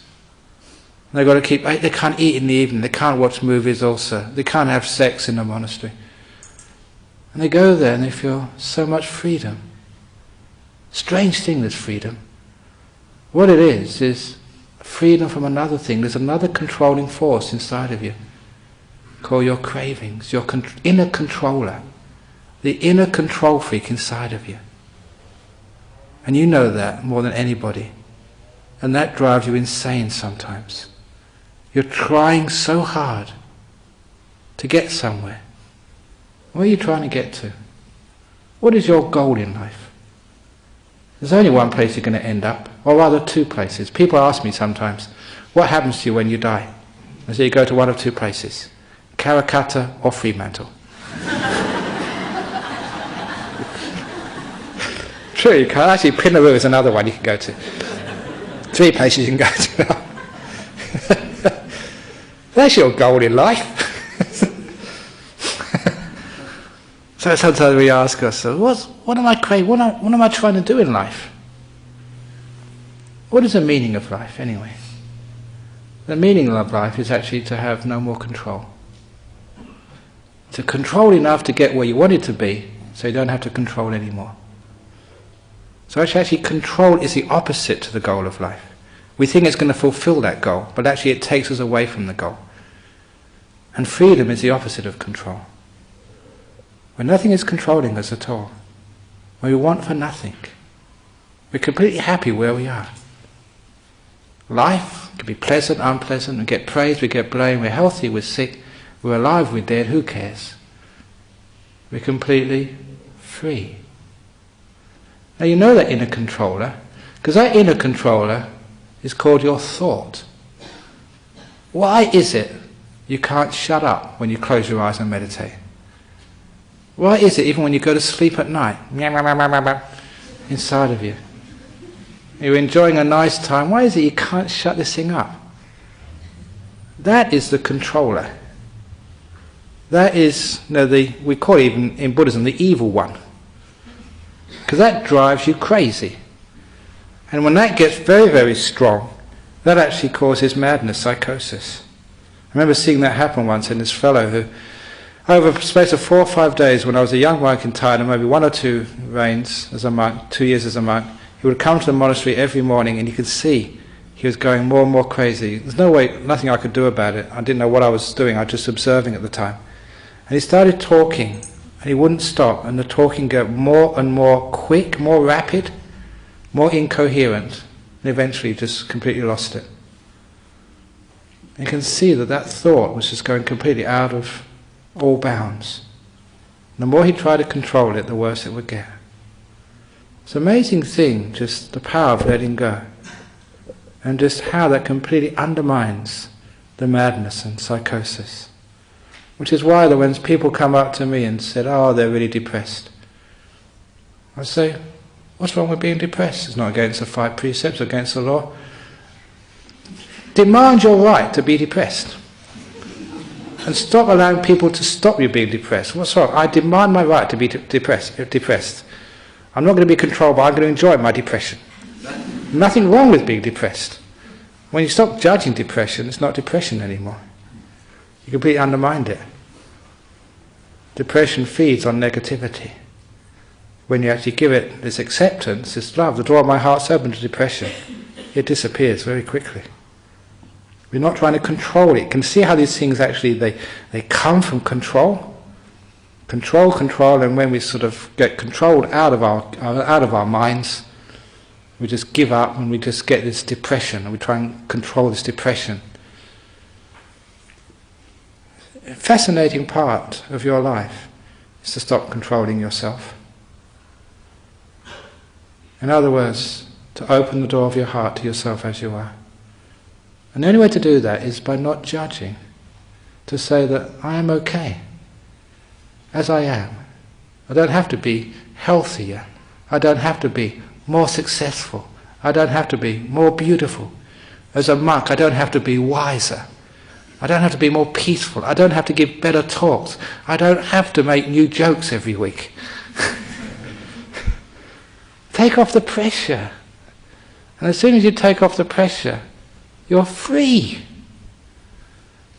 They've got to keep, they can't eat in the evening, they can't watch movies also, they can't have sex in the monastery. And they go there and they feel so much freedom. Strange thing, this freedom. What it is freedom from another thing. There's another controlling force inside of you. Call your cravings, your inner controller. The inner control freak inside of you. And you know that more than anybody. And that drives you insane sometimes. You're trying so hard to get somewhere. Where are you trying to get to? What is your goal in life? There's only one place you're going to end up, or rather 2 places. People ask me sometimes, what happens to you when you die? I say you go to one of 2 places, Karakata or Fremantle. True, you can actually Pinaroo is another one you can go to. 3 places you can go to. That's your goal in life. So sometimes we ask ourselves, what am I craving? What am I trying to do in life? What is the meaning of life anyway? The meaning of life is actually to have no more control. To control enough to get where you want it to be, so you don't have to control anymore. So actually control is the opposite to the goal of life. We think it's going to fulfill that goal, but actually it takes us away from the goal. And freedom is the opposite of control. When nothing is controlling us at all, when we want for nothing, we're completely happy where we are. Life can be pleasant, unpleasant, we get praise, we get blame, we're healthy, we're sick, we're alive, we're dead, who cares? We're completely free. Now you know that inner controller, because that inner controller is called your thought. Why is it you can't shut up when you close your eyes and meditate? Why is it even when you go to sleep at night, inside of you? You're enjoying a nice time, why is it you can't shut this thing up? That is the controller. That is, we call it even in Buddhism the evil one. Because that drives you crazy. And when that gets very, very strong, that actually causes madness, psychosis. I remember seeing that happen once in this fellow who, over the space of 4 or 5 days, when I was a young monk in Thailand, maybe 1 or 2 reigns as a monk, 2 years as a monk, he would come to the monastery every morning and you could see he was going more and more crazy. There's nothing I could do about it. I didn't know what I was doing, I was just observing at the time. And he started talking, and he wouldn't stop, and the talking got more and more quick, more rapid, more incoherent, and eventually just completely lost it. And you can see that thought was just going completely out of all bounds. And the more he tried to control it, the worse it would get. It's an amazing thing, just the power of letting go, and just how that completely undermines the madness and psychosis. Which is why when people come up to me and said, oh, they're really depressed, I say, what's wrong with being depressed? It's not against the 5 precepts, against the law. Demand your right to be depressed. And stop allowing people to stop you being depressed. What's wrong? I demand my right to be depressed. I'm not going to be controlled, but I'm going to enjoy my depression. Nothing wrong with being depressed. When you stop judging depression, it's not depression anymore. You completely undermined it. Depression feeds on negativity. When you actually give it this acceptance, this love, the door of my heart's open to depression, it disappears very quickly. We're not trying to control it. You can see how these things actually, they come from control. Control, and when we sort of get controlled out of our minds, we just give up and we just get this depression, and we try and control this depression. A fascinating part of your life is to stop controlling yourself. In other words, to open the door of your heart to yourself as you are. And the only way to do that is by not judging. To say that I am okay, as I am. I don't have to be healthier. I don't have to be more successful. I don't have to be more beautiful. As a monk, I don't have to be wiser. I don't have to be more peaceful. I don't have to give better talks. I don't have to make new jokes every week. Take off the pressure. And as soon as you take off the pressure, you're free.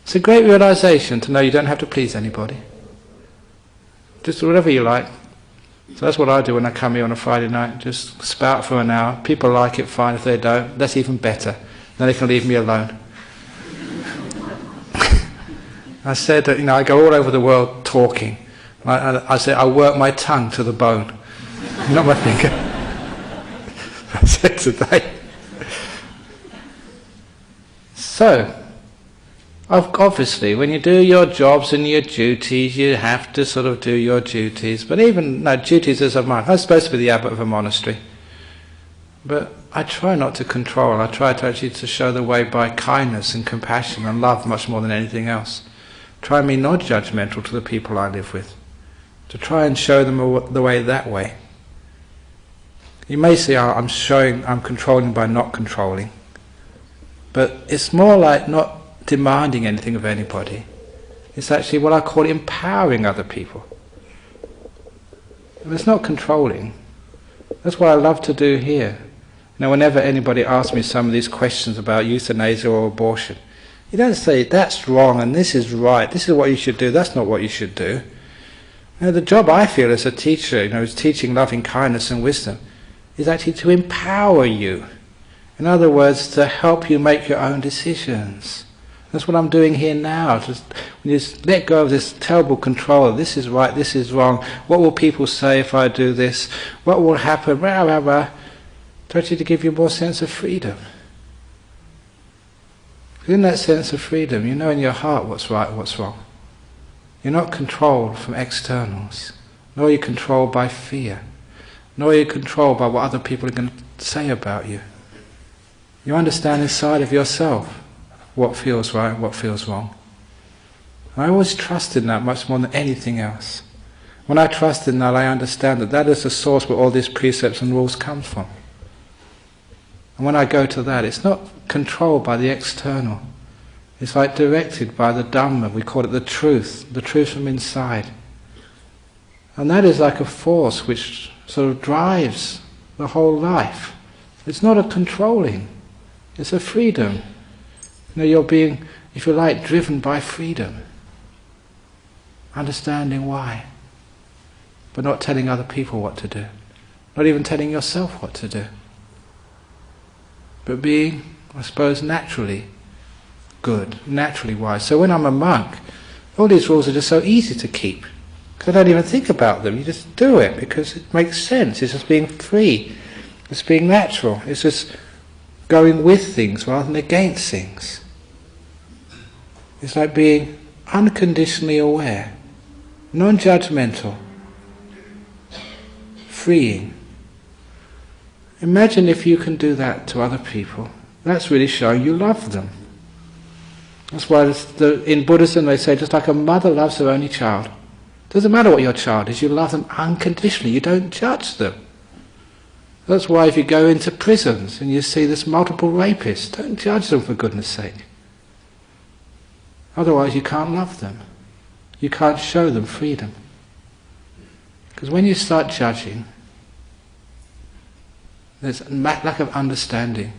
It's a great realization to know you don't have to please anybody. Just do whatever you like. So that's what I do when I come here on a Friday night. Just spout for an hour. People like it, fine. If they don't, that's even better. Then they can leave me alone. I said that, I go all over the world talking. I said I work my tongue to the bone, not my finger. I said today. So, obviously, when you do your jobs and your duties, you have to sort of do your duties. But even duties as a monk, I'm supposed to be the abbot of a monastery. But I try not to control. I try to actually to show the way by kindness and compassion and love much more than anything else. Try and be non-judgmental to the people I live with. To try and show them the way that way. You may say I'm controlling by not controlling. But it's more like not demanding anything of anybody. It's actually what I call empowering other people. It's not controlling. That's what I love to do here. Whenever anybody asks me some of these questions about euthanasia or abortion, you don't say, that's wrong and this is right, this is what you should do, that's not what you should do. The job I feel as a teacher, is teaching loving kindness and wisdom, is actually to empower you. In other words, to help you make your own decisions. That's what I'm doing here now. Just let go of this terrible control. This is right, this is wrong. What will people say if I do this? What will happen? Rah, rah, rah. To actually give you more sense of freedom. In that sense of freedom, you know in your heart what's right and what's wrong. You're not controlled from externals, nor are you controlled by fear, nor are you controlled by what other people are going to say about you. You understand inside of yourself what feels right and what feels wrong. I always trust in that much more than anything else. When I trust in that, I understand that that is the source where all these precepts and rules come from. And when I go to that, it's not controlled by the external. It's like directed by the Dhamma. We call it the truth from inside. And that is like a force which sort of drives the whole life. It's not a controlling, it's a freedom. You're being, if you like, driven by freedom. Understanding why. But not telling other people what to do. Not even telling yourself what to do. But being, I suppose, naturally good, naturally wise. So when I'm a monk, all these rules are just so easy to keep. Because I don't even think about them. You just do it because it makes sense. It's just being free. It's being natural. It's just going with things rather than against things. It's like being unconditionally aware, non-judgmental, freeing. Imagine if you can do that to other people. That's really showing you love them. That's why in Buddhism they say just like a mother loves her only child. Doesn't matter what your child is, you love them unconditionally, you don't judge them. That's why if you go into prisons and you see this multiple rapists, don't judge them for goodness sake. Otherwise you can't love them. You can't show them freedom. Because when you start judging, there's a lack of understanding.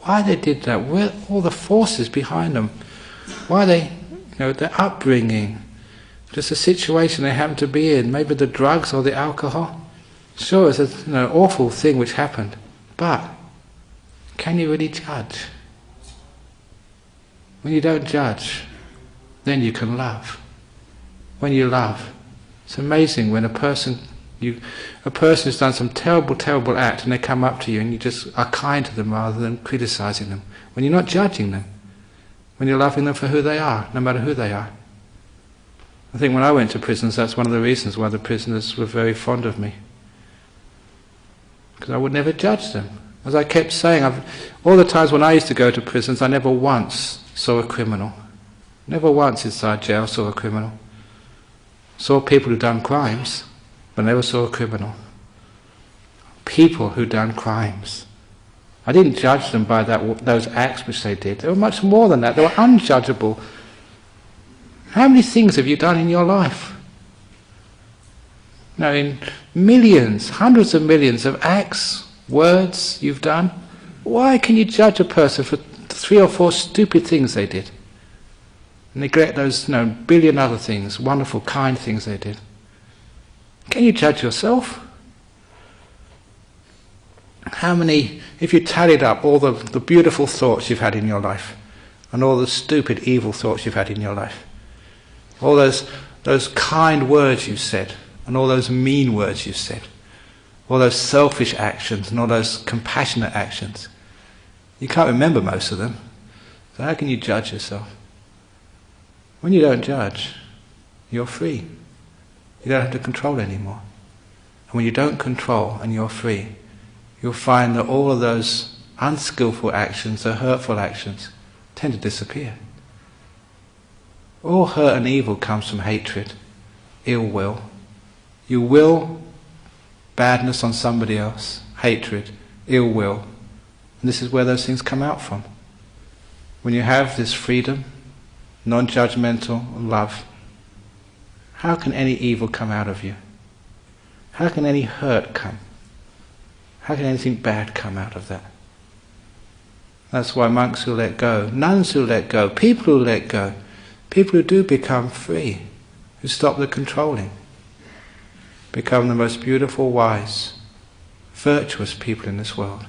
Why they did that, where all the forces behind them, why they, their upbringing, just the situation they happen to be in, maybe the drugs or the alcohol. Sure, it's an awful thing which happened, but can you really judge? When you don't judge, then you can love. When you love, it's amazing when a person has done some terrible, terrible act and they come up to you and you just are kind to them rather than criticizing them. When you're not judging them, when you're loving them for who they are, no matter who they are. I think when I went to prisons, that's one of the reasons why the prisoners were very fond of me. Because I would never judge them. As I kept saying, all the times when I used to go to prisons, I never once saw a criminal. Never once inside jail saw a criminal. Saw people who'd done crimes, but I never saw a criminal. People who done crimes. I didn't judge them by those acts which they did. They were much more than that. They were unjudgeable. How many things have you done in your life? Now, in millions, hundreds of millions of acts, words you've done, why can you judge a person for 3 or 4 stupid things they did? Neglect those billion other things, wonderful, kind things they did. Can you judge yourself? How many, if you tallied up all the beautiful thoughts you've had in your life, and all the stupid, evil thoughts you've had in your life, all those kind words you've said, and all those mean words you've said, all those selfish actions and all those compassionate actions, you can't remember most of them. So how can you judge yourself? When you don't judge, you're free. You don't have to control anymore. And when you don't control and you're free, you'll find that all of those unskillful actions, the hurtful actions, tend to disappear. All hurt and evil comes from hatred, ill will. You will badness on somebody else, hatred, ill will. And this is where those things come out from. When you have this freedom, non-judgmental love, how can any evil come out of you? How can any hurt come? How can anything bad come out of that? That's why monks who let go, nuns who let go, people who let go, people who do become free, who stop the controlling, become the most beautiful, wise, virtuous people in this world.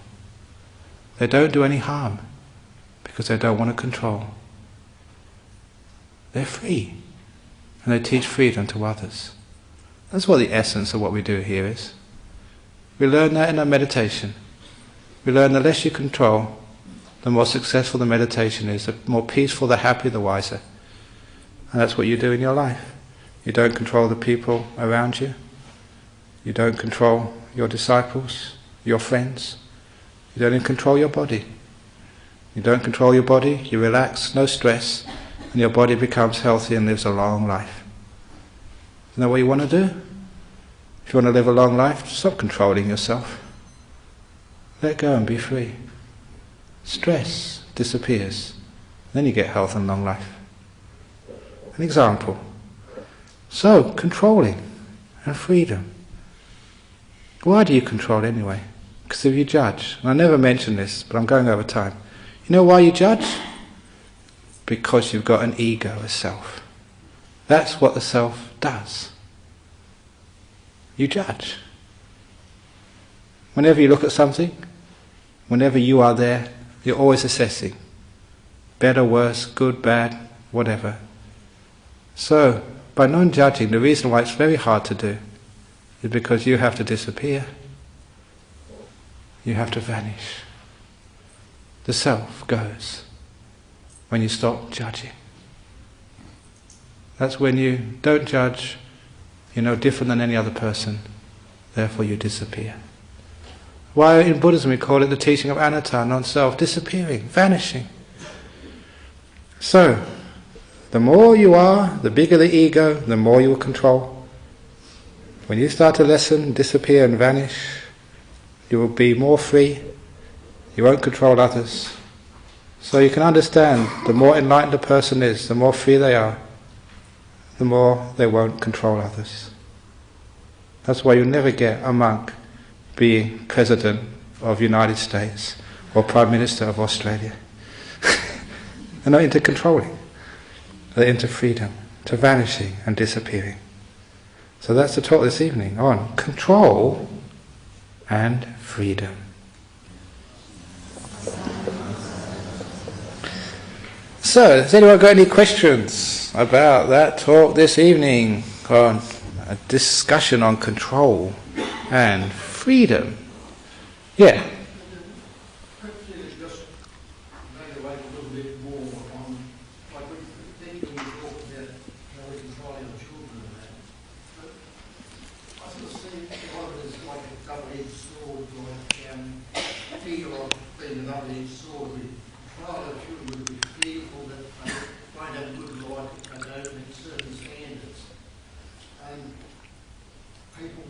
They don't do any harm because they don't want to control. They're free, and they teach freedom to others. That's what the essence of what we do here is. We learn that in our meditation. We learn the less you control, the more successful the meditation is, the more peaceful, the happier, the wiser. And that's what you do in your life. You don't control the people around you. You don't control your disciples, your friends. You don't even control your body. You don't control your body, you relax, no stress, and your body becomes healthy and lives a long life. Isn't that what you want to do? If you want to live a long life, stop controlling yourself. Let go and be free. Stress disappears. Then you get health and long life. An example. So, controlling and freedom. Why do you control anyway? Because if you judge, and I never mention this, but I'm going over time. You know why you judge? Because you've got an ego, a self. That's what the self does. You judge. Whenever you look at something, whenever you are there, you're always assessing. Better, worse, good, bad, whatever. So, by non-judging, the reason why it's very hard to do is because you have to disappear. You have to vanish. The self goes when you stop judging. That's when you don't judge, you're no different than any other person, therefore you disappear. Why in Buddhism we call it the teaching of anatta, non-self, disappearing, vanishing. So, the more you are, the bigger the ego, the more you will control. When you start to lessen, disappear and vanish, you will be more free, you won't control others. So you can understand, the more enlightened a person is, the more free they are, the more they won't control others. That's why you'll never get a monk being President of the United States or Prime Minister of Australia. They're not into controlling. They're into freedom, to vanishing and disappearing. So that's the talk this evening on control and freedom. So, has anyone got any questions about that talk this evening on a discussion on control and freedom? Yeah. People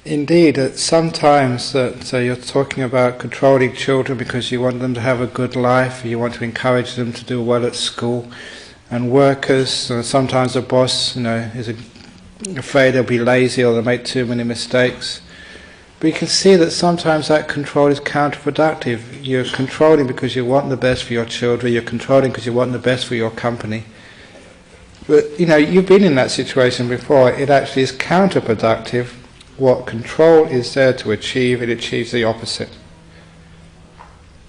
indeed, sometimes that you're talking about controlling children because you want them to have a good life, you want to encourage them to do well at school, and workers, sometimes a boss, is afraid they'll be lazy or they'll make too many mistakes. But you can see that sometimes that control is counterproductive. You're controlling because you want the best for your children, you're controlling because you want the best for your company. But you've been in that situation before. It actually is counterproductive. What control is there to achieve, it achieves the opposite.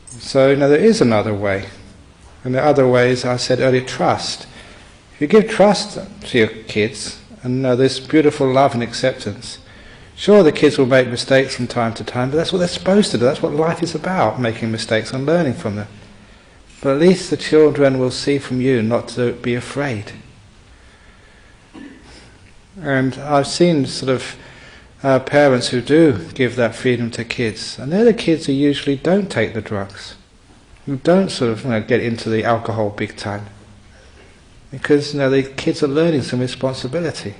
So there is another way. And the other way is, I said earlier, trust. If you give trust to your kids, and this beautiful love and acceptance, sure, the kids will make mistakes from time to time, but that's what they're supposed to do. That's what life is about, making mistakes and learning from them. But at least the children will see from you not to be afraid. And I've seen parents who do give that freedom to kids, and they're the kids who usually don't take the drugs, who don't get into the alcohol big time, because the kids are learning some responsibility.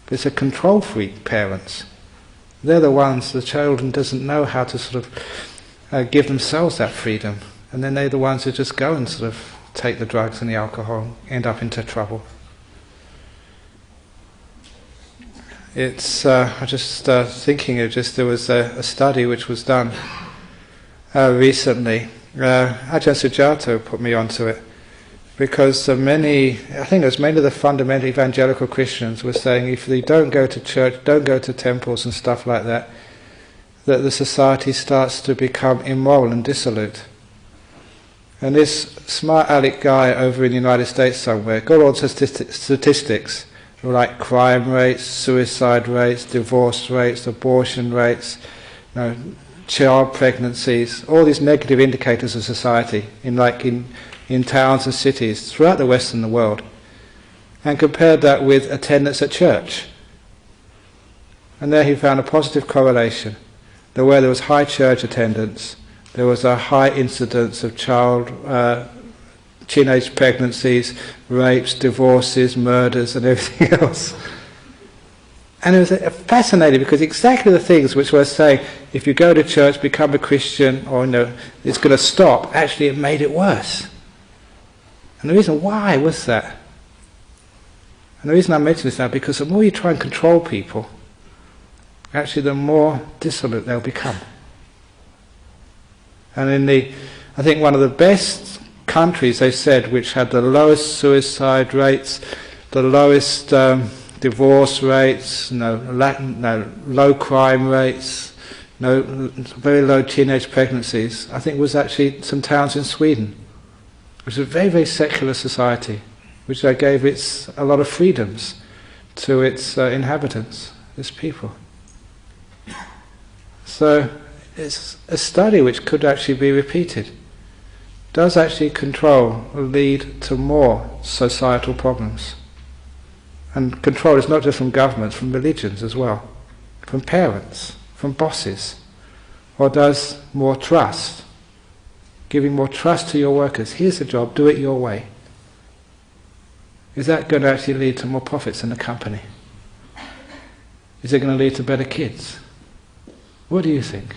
But it's a control freak parents. They're the ones, the children doesn't know how to give themselves that freedom, and then they're the ones who just go and take the drugs and the alcohol, end up into trouble. It's I'm just thinking of there was a study which was done recently. Ajahn Sujato put me onto it, because I think it was many of the fundamental evangelical Christians were saying if they don't go to church, don't go to temples and stuff like that, that the society starts to become immoral and dissolute. And this smart aleck guy over in the United States somewhere got all the statistics, like crime rates, suicide rates, divorce rates, abortion rates, child pregnancies, all these negative indicators of society in towns and cities throughout the Western world, and compared that with attendance at church. And there he found a positive correlation. That where there was high church attendance, there was a high incidence of teenage pregnancies, rapes, divorces, murders, and everything else. And it was fascinating, because exactly the things which were saying, if you go to church, become a Christian, or it's going to stop, actually it made it worse. And the reason why was that? And the reason I mention this now, because the more you try and control people, actually the more dissolute they'll become. And I think one of the best countries, they said, which had the lowest suicide rates, the lowest divorce rates, low crime rates, very low teenage pregnancies, I think was actually some towns in Sweden, which was a very, very secular society, which gave a lot of freedoms to its inhabitants, its people. So it's a study which could actually be repeated. Does actually control lead to more societal problems? And control is not just from governments, from religions as well, from parents, from bosses. Or does more trust, giving more trust to your workers, here's the job, do it your way, is that going to actually lead to more profits in the company? Is it going to lead to better kids? What do you think?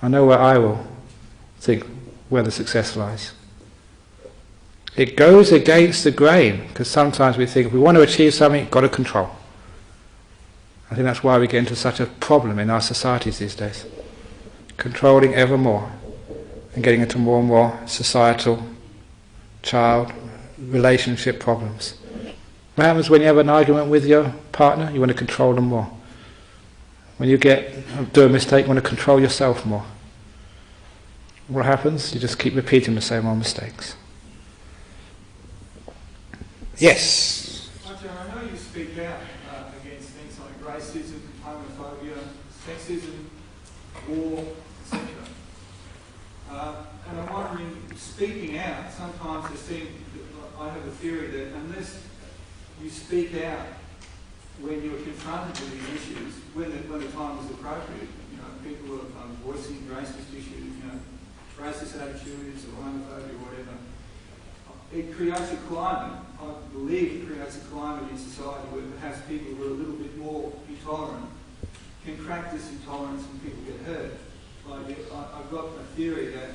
I know where I will think where the success lies. It goes against the grain, because sometimes we think if we want to achieve something, you've got to control. I think that's why we get into such a problem in our societies these days. Controlling ever more, and getting into more and more societal, child, relationship problems. What happens when you have an argument with your partner? You want to control them more. When you do a mistake, you want to control yourself more. What happens? You just keep repeating the same old mistakes. Yes? Ajahn, I know you speak out against things like racism, homophobia, sexism, war, etc. And I'm wondering, speaking out, sometimes I have a theory that unless you speak out when you're confronted with these issues, when the time is appropriate, people are voicing racist issues, racist attitudes or homophobia or whatever, it creates a climate, I believe it creates a climate in society where perhaps people who are a little bit more intolerant can practice intolerance when people get hurt. Like I've got a theory that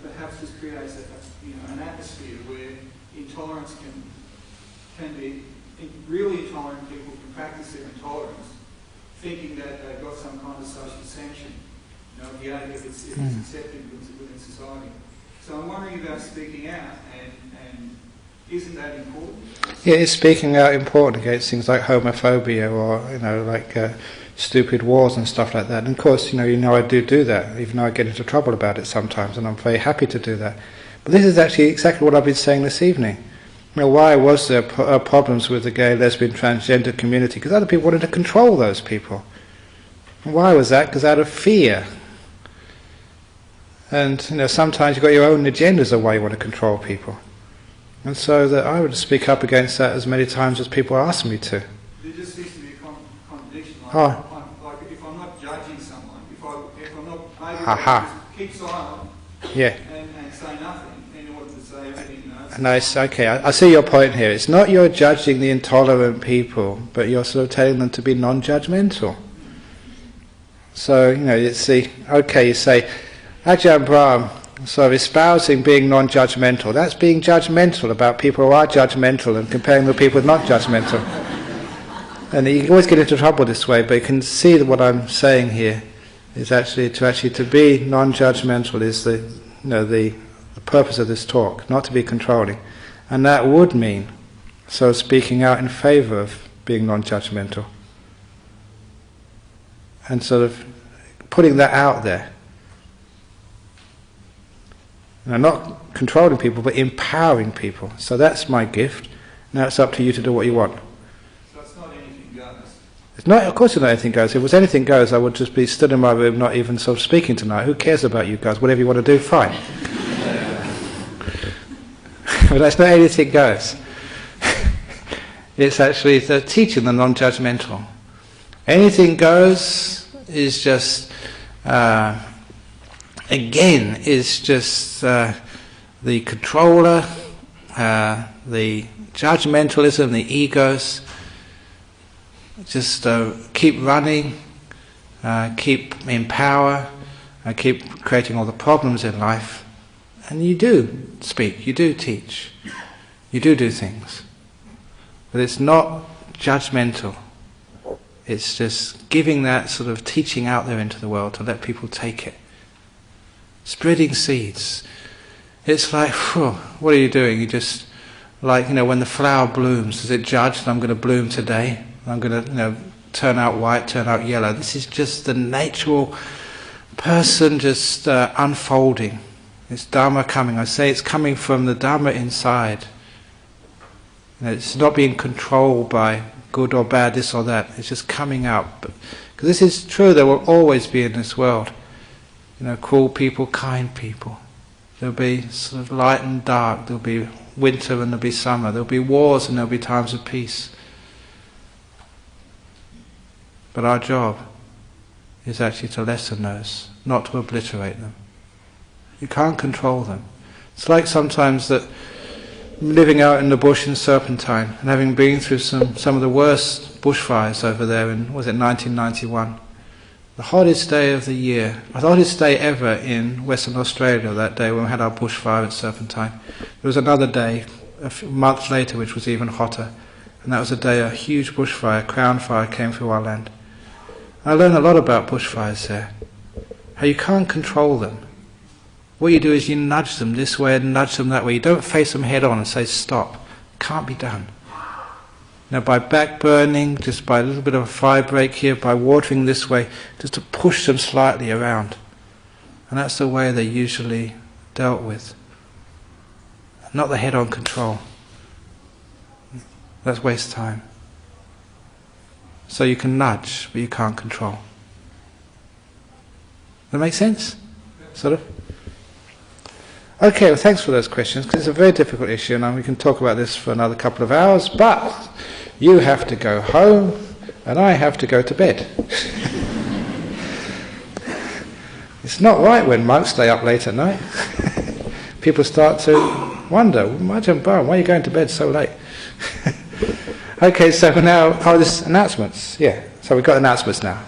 perhaps this creates an atmosphere where intolerance can be really intolerant people can practice their intolerance, thinking that they've got some kind of social sanction. If it's accepted within society. So I'm wondering about speaking out, and isn't that important? Yeah, is speaking out important against things like homophobia or stupid wars and stuff like that? And of course, I do that, even though I get into trouble about it sometimes, and I'm very happy to do that. But this is actually exactly what I've been saying this evening. Why was there problems with the gay, lesbian, transgender community? Because other people wanted to control those people. And why was that? Because out of fear. And sometimes you've got your own agendas of why you want to control people. And so that I would speak up against that as many times as people ask me to. There just seems to be a contradiction. Like if I'm not judging someone, if I'm not able to just keep silent and say nothing in order to say everything. Nice, okay, I see your point here. It's not you're judging the intolerant people, but you're sort of telling them to be non-judgmental. So, you say, Ajahn Brahm sort of espousing being non-judgmental. That's being judgmental about people who are judgmental and comparing with people who are not judgmental. And you always get into trouble this way, but you can see that what I'm saying here is actually to be non-judgmental is the purpose of this talk, not to be controlling. And that would mean speaking out in favour of being non-judgmental. And sort of putting that out there. Not controlling people, but empowering people. So that's my gift. Now it's up to you to do what you want. So it's not anything goes? It's not, of course it's not anything goes. If it was anything goes, I would just be stood in my room, not even sort of speaking tonight. Who cares about you guys? Whatever you want to do, fine. But that's not anything goes. It's actually the teaching the non-judgmental. Anything goes is just... is just the controller, the judgmentalism, the egos. Just keep running, keep in power, keep creating all the problems in life. And you do speak, you do teach, you do things. But it's not judgmental. It's just giving that sort of teaching out there into the world to let people take it. Spreading seeds. It's like, what are you doing? You just, when the flower blooms, does it judge that I'm going to bloom today? I'm going to, turn out white, turn out yellow. This is just the natural person just unfolding. It's Dhamma coming. I say it's coming from the Dhamma inside. It's not being controlled by good or bad, this or that. It's just coming out. Because this is true, there will always be in this world. Cruel people, kind people. There'll be sort of light and dark. There'll be winter and there'll be summer. There'll be wars and there'll be times of peace. But our job is actually to lessen those, not to obliterate them. You can't control them. It's like sometimes that living out in the bush in Serpentine and having been through some of the worst bushfires over there in, 1991? The hottest day of the year, the hottest day ever in Western Australia that day when we had our bushfire at Serpentine. There was another day, a month later, which was even hotter. And that was a day a huge bushfire, crown fire, came through our land. I learned a lot about bushfires there. How you can't control them. What you do is you nudge them this way and nudge them that way. You don't face them head on and say stop. Can't be done. By back burning, just by a little bit of a fire break here, by watering this way, just to push them slightly around. And that's the way they're usually dealt with. Not the head-on control. That's waste time. So you can nudge, but you can't control. Does that make sense? Sort of? Okay, well thanks for those questions, because it's a very difficult issue, and we can talk about this for another couple of hours, but you have to go home, and I have to go to bed. It's not right when monks stay up late at night. People start to wonder, Ajahn Brahm, why are you going to bed so late? Okay, so now, this announcements. Yeah, so we've got announcements now.